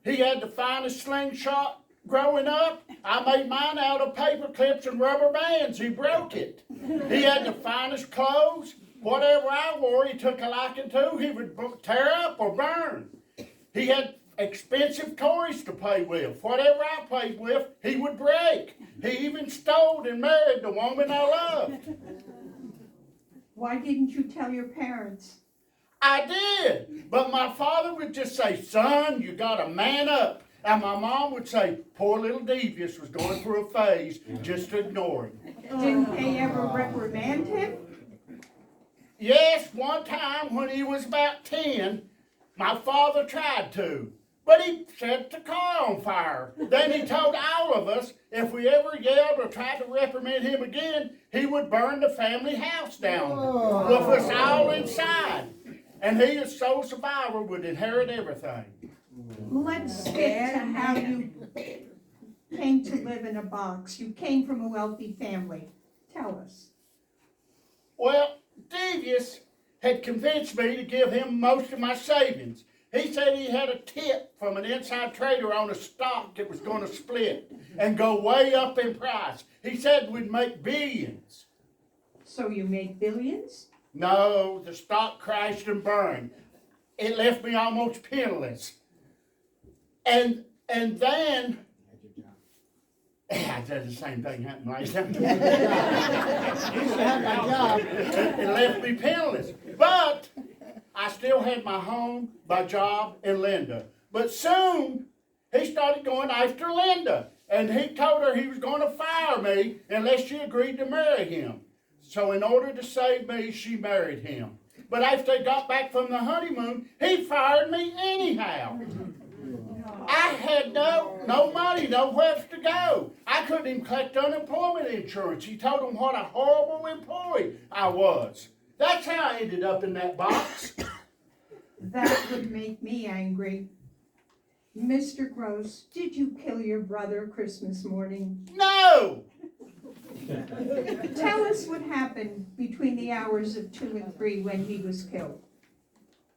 He had the finest slingshot growing up. I made mine out of paper clips and rubber bands. He broke it. He had the finest clothes. Whatever I wore, he took a liking to. He would tear up or burn. He had expensive toys to play with. Whatever I played with, he would break. He even stole and married the woman I loved. Why didn't you tell your parents? I did, but my father would just say, son, you gotta man up. And my mom would say, poor little Devious was going through a phase, just ignore him. Didn't they ever reprimand him? Yes, one time when he was about 10, my father tried to, but he set the car on fire. Then he told all of us if we ever yelled or tried to reprimand him again, he would burn the family house down with us all inside. And he, as sole survivor, would inherit everything. Let's get to how you came to live in a box. You came from a wealthy family. Tell us. Well, Devious had convinced me to give him most of my savings. He said he had a tip from an inside trader on a stock that was going to split and go way up in price. He said we'd make billions. So you made billions? No, the stock crashed and burned. It left me almost penniless. And then I did the same thing happened right now. It left me penniless. But I still had my home, my job, and Linda. But soon, he started going after Linda. And he told her he was going to fire me unless she agreed to marry him. So in order to save me, she married him. But after they got back from the honeymoon, he fired me anyhow. I had no money, nowhere to go. I couldn't even collect unemployment insurance. He told them what a horrible employee I was. That's how I ended up in that box. That would make me angry. Mr. Gross, did you kill your brother Christmas morning? No! Tell us what happened between the hours of 2 and 3 when he was killed.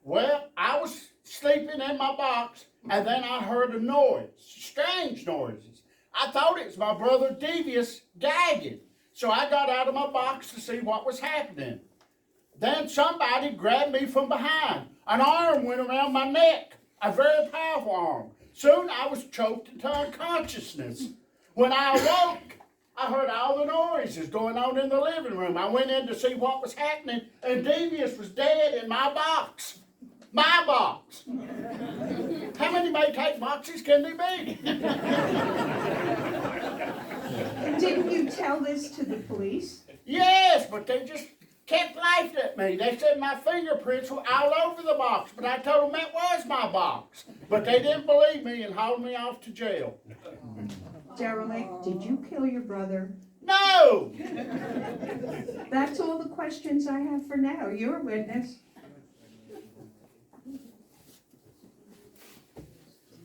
Well, I was sleeping in my box, and then I heard a noise, strange noises. I thought it was my brother Devious gagging, so I got out of my box to see what was happening. Then somebody grabbed me from behind. An arm went around my neck, a very powerful arm. Soon I was choked into unconsciousness. When I awoke, I heard all the noises going on in the living room. I went in to see what was happening, and Devious was dead in my box. My box. How many Maytag boxes can there be? Didn't you tell this to the police? Yes, but they just kept laughing at me. They said my fingerprints were all over the box, but I told them that was my box. But they didn't believe me and hauled me off to jail. Derelict, did you kill your brother? No! That's all the questions I have for now. You're a witness.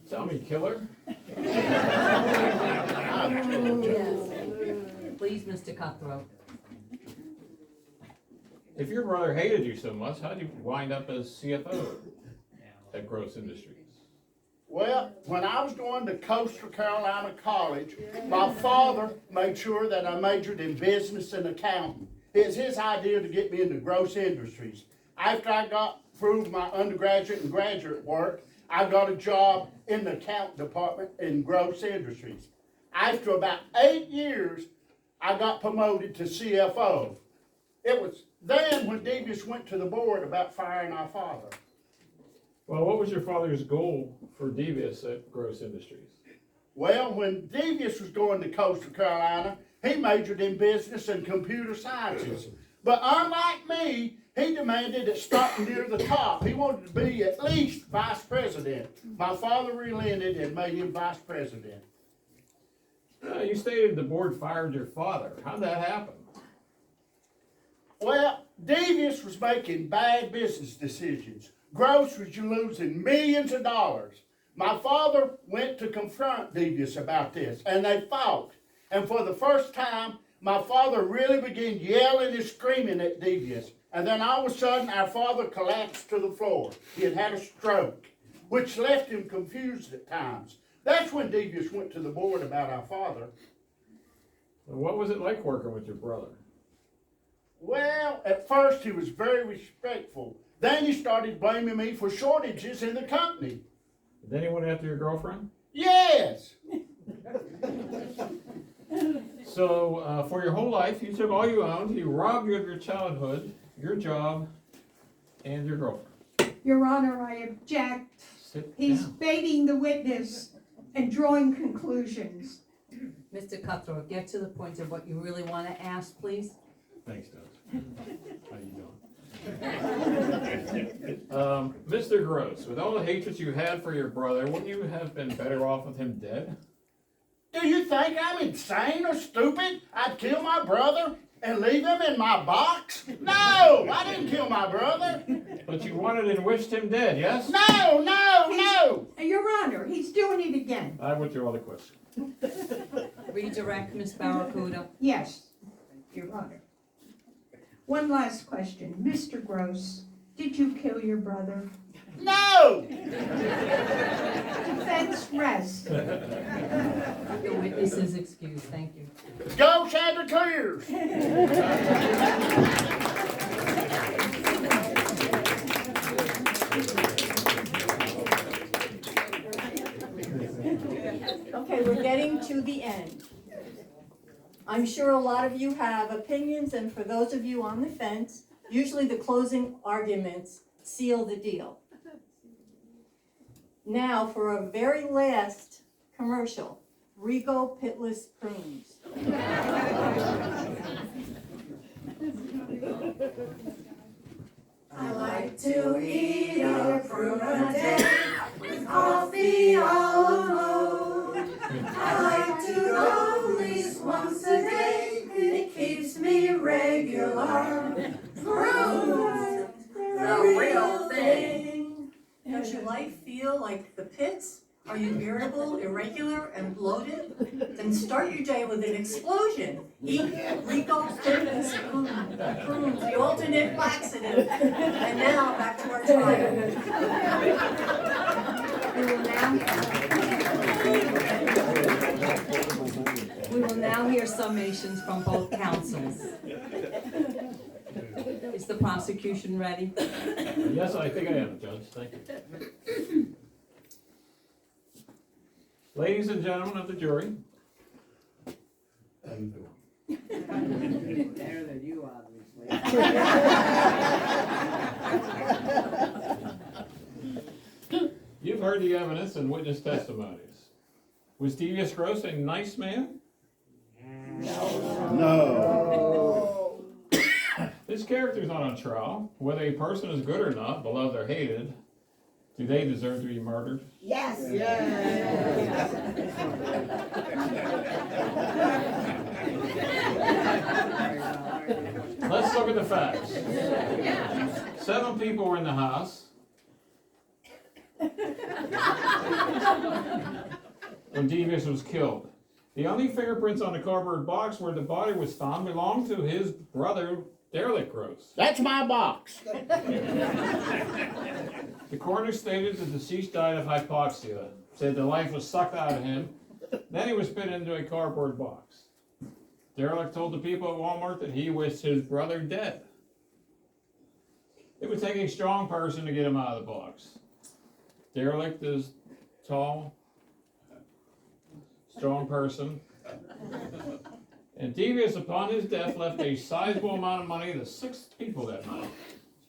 Tell me, killer. Mr. Cutthroat. If your brother hated you so much, how'd you wind up as CFO at Gross Industries? Well, when I was going to Coastal Carolina College, my father made sure that I majored in business and accounting. It's his idea to get me into Gross Industries. After I got through my undergraduate and graduate work, I got a job in the account department in Gross Industries. After about 8 years, I got promoted to CFO. It was then when Devious went to the board about firing our father. Well, what was your father's goal for Devious at Gross Industries? Well, when Devious was going to Coastal Carolina, he majored in business and computer sciences. But unlike me, he demanded it starting near the top. He wanted to be at least vice president. My father relented and made him vice president. You stated the board fired your father. How'd that happen? Well, Devious was making bad business decisions. Gross was losing millions of dollars. My father went to confront Devious about this, and they fought. And for the first time, my father really began yelling and screaming at Devious. And then all of a sudden, our father collapsed to the floor. He had had a stroke, which left him confused at times. That's when Devious went to the board about our father. What was it like working with your brother? Well, at first he was very respectful. Then he started blaming me for shortages in the company. Then he went after your girlfriend? Yes. So, for your whole life, you took all you owned, he robbed you of your childhood, your job, and your girlfriend. Your Honor, I object. Sit He's down. baiting the witness and drawing conclusions. Mr. Cutthroat, get to the point of what you really want to ask, please. Thanks, Doug. How you doing? Mr. Gross, with all the hatred you had for your brother, wouldn't you have been better off with him dead? Do you think I'm insane or stupid? I'd kill my brother and leave him in my box? No, I didn't kill my brother. But you wanted and wished him dead, yes? No. Your Honor, he's doing it again. I withdraw the question. Redirect, Ms. Barracuda. Yes, Your Honor. One last question. Mr. Gross, did you kill your brother? No. Defense rest. The witness is excused. Thank you. Go Chanticleers. Okay, we're getting to the end. I'm sure a lot of you have opinions, and for those of you on the fence, usually the closing arguments seal the deal. Now for a very last commercial, Rigo Pitless Prunes. I like to eat a prune a day with coffee all alone. I like to go at least once a day. It keeps me regular. Prunes, the real thing. Does your life feel like the pits? Are you irritable, irregular, and bloated? Then start your day with an explosion. Eat Rigo Pitless Prunes, the alternate laxative. And now back to our trial. We will now hear summations from both counsels. Is the prosecution ready? Yes, I think I am, Judge. Thank you. Ladies and gentlemen of the jury. Better than you, obviously. You've heard the evidence and witness testimonies. Was Devious Gross a nice man? No. His character's not on trial. Whether a person is good or not, beloved or hated, do they deserve to be murdered? Yes. Let's look at the facts. 7 people were in the house when Devious was killed. The only fingerprints on the cardboard box where the body was found belonged to his brother, Derek Gross. That's my box. The coroner stated the deceased died of hypoxia, said the life was sucked out of him, then he was put into a cardboard box. Derek told the people at Walmart that he wished his brother dead. It would take a strong person to get him out of the box. Derelict is tall, strong person, and Devious, upon his death, left a sizable amount of money to 6 people that night.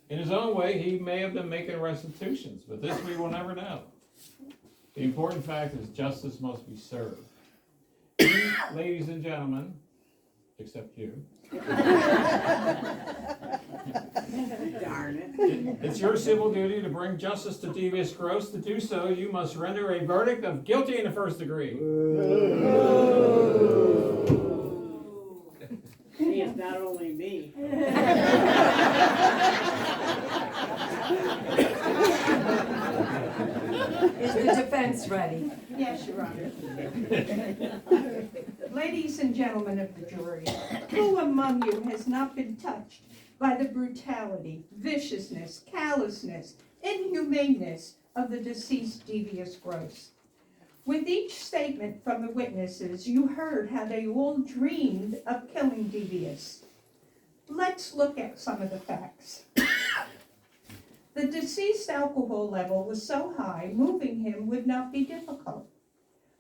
In his own way, he may have been making restitutions, but this we will never know. The important fact is justice must be served. You, ladies and gentlemen, except you. Darn it. It's your civil duty to bring justice to Devious Gross. To do so, you must render a verdict of guilty in the first degree. Hey, it's not only me. Is the defense ready? Yes, Your Honor. Ladies and gentlemen of the jury, who among you has not been touched by the brutality, viciousness, callousness, inhumaneness of the deceased Devious Gross? With each statement from the witnesses, you heard how they all dreamed of killing Devious. Let's look at some of the facts. The deceased's alcohol level was so high, moving him would not be difficult.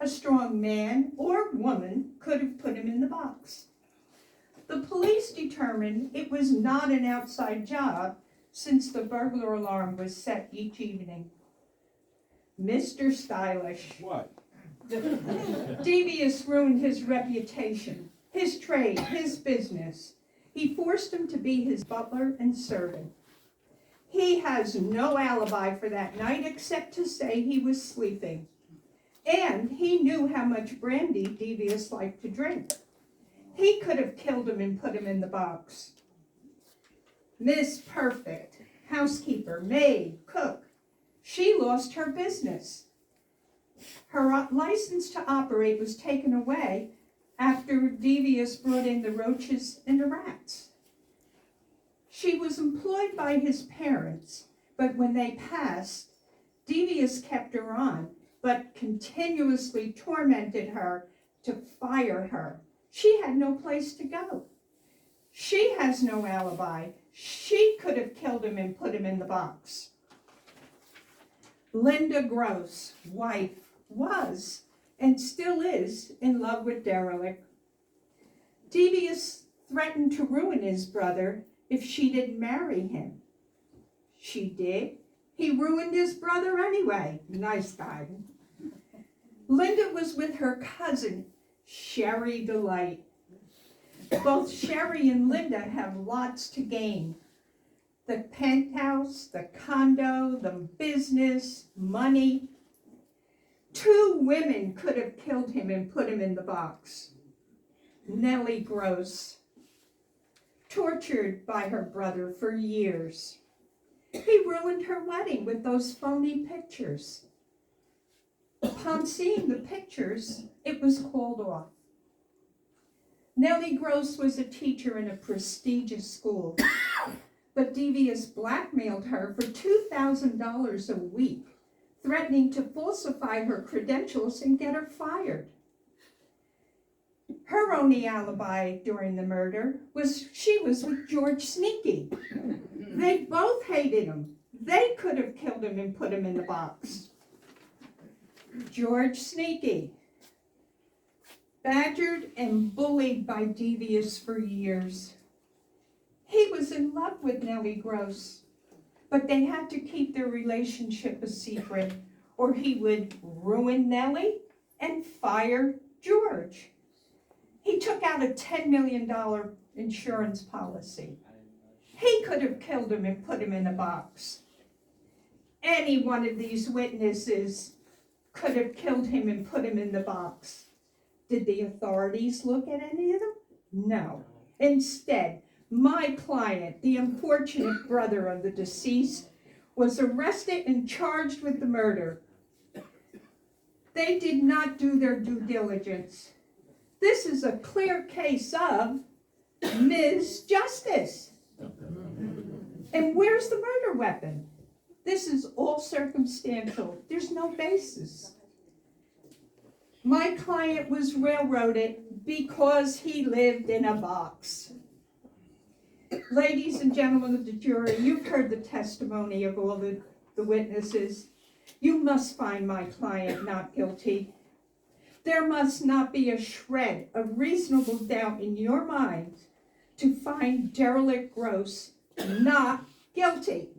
A strong man or woman could have put him in the box. The police determined it was not an outside job since the burglar alarm was set each evening. Mr. Stylish. What? Devious ruined his reputation, his trade, his business. He forced him to be his butler and servant. He has no alibi for that night except to say he was sleeping. And he knew how much brandy Devious liked to drink. He could have killed him and put him in the box. Miss Perfect, housekeeper, maid, cook, she lost her business. Her license to operate was taken away after Devious brought in the roaches and the rats. She was employed by his parents, but when they passed, Devious kept her on, but continuously tormented her to fire her. She had no place to go. She has no alibi. She could have killed him and put him in the box. Linda Gross, wife, was and still is in love with Derelict. Devious threatened to ruin his brother if she didn't marry him. She did. He ruined his brother anyway. Nice guy. Linda was with her cousin, Sherry Delight. Both Sherry and Linda have lots to gain. The penthouse, the condo, the business, money. 2 women could have killed him and put him in the box. Nellie Gross, tortured by her brother for years. He ruined her wedding with those phony pictures. Upon seeing the pictures, it was called off. Nellie Gross was a teacher in a prestigious school, but Devious blackmailed her for $2,000 a week, threatening to falsify her credentials and get her fired. Her only alibi during the murder was she was with George Sneaky. They both hated him. They could have killed him and put him in the box. George Sneaky, badgered and bullied by Devious for years. He was in love with Nellie Gross, but they had to keep their relationship a secret, or he would ruin Nellie and fire George. He took out a $10 million insurance policy. He could have killed him and put him in a box. Any one of these witnesses could have killed him and put him in the box. Did the authorities look at any of them? No. Instead, my client, the unfortunate brother of the deceased, was arrested and charged with the murder. They did not do their due diligence. This is a clear case of Miz Justice. And where's the murder weapon? This is all circumstantial. There's no basis. My client was railroaded because he lived in a box. Ladies and gentlemen of the jury, you've heard the testimony of all the witnesses. You must find my client not guilty. There must not be a shred of reasonable doubt in your mind to find Derelict Gross not guilty.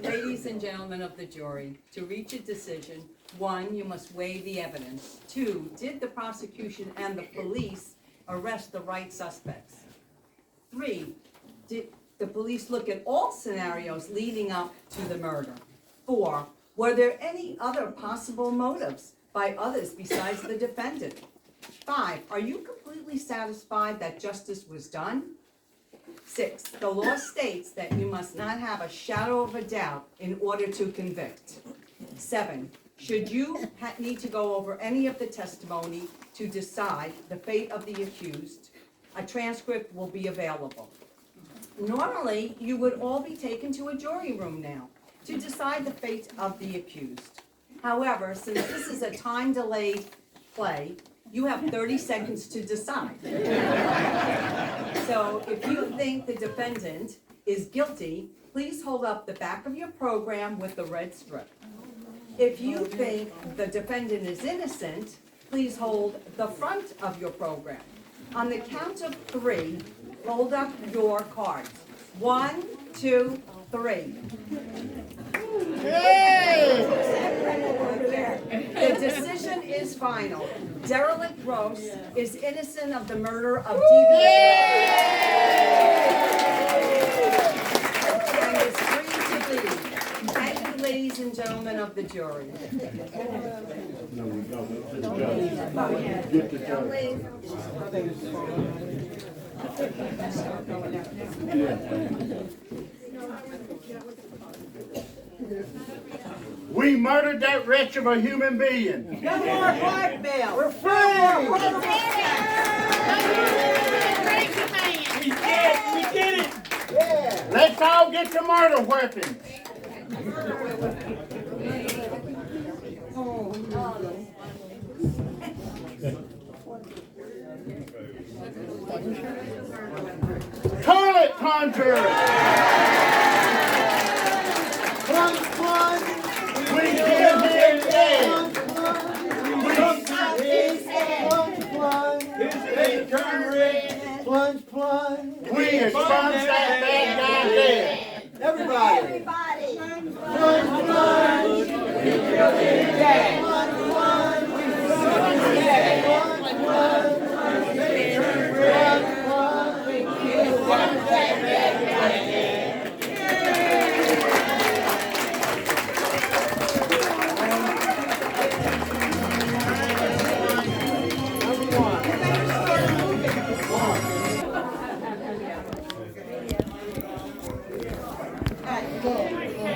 Ladies and gentlemen of the jury, to reach a decision, 1, you must weigh the evidence. 2, did the prosecution and the police arrest the right suspects? 3, did the police look at all scenarios leading up to the murder? 4, were there any other possible motives by others besides the defendant? 5, are you completely satisfied that justice was done? 6, the law states that you must not have a shadow of a doubt in order to convict. 7, should you need to go over any of the testimony to decide the fate of the accused, a transcript will be available. Normally, you would all be taken to a jury room now to decide the fate of the accused. However, since this is a time-delayed play, you have 30 seconds to decide. So if you think the defendant is guilty, please hold up the back of your program with the red strip. If you think the defendant is innocent, please hold the front of your program. On the count of 3, hold up your cards. 1, 2, 3. The decision is final. Derelict Gross is innocent of the murder of and is free to leave. Thank you, ladies and gentlemen of the jury. We murdered that wretch of a human being. No more blackmail. We're free. We did it! Yeah. Let's all get the murder weapons. Toilet plunger. We give him dead. Plunge, plunge. We expunge that bad guy dead. Everybody. Plunge, plunge. We killed him dead. Plunge, plunge. We killed him dead. Plunge, plunge. We turned red. Plunge, we killed that bad guy dead.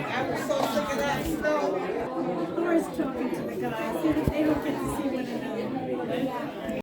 I was so sick of that stuff. I was talking to the guys, they don't get to see one another.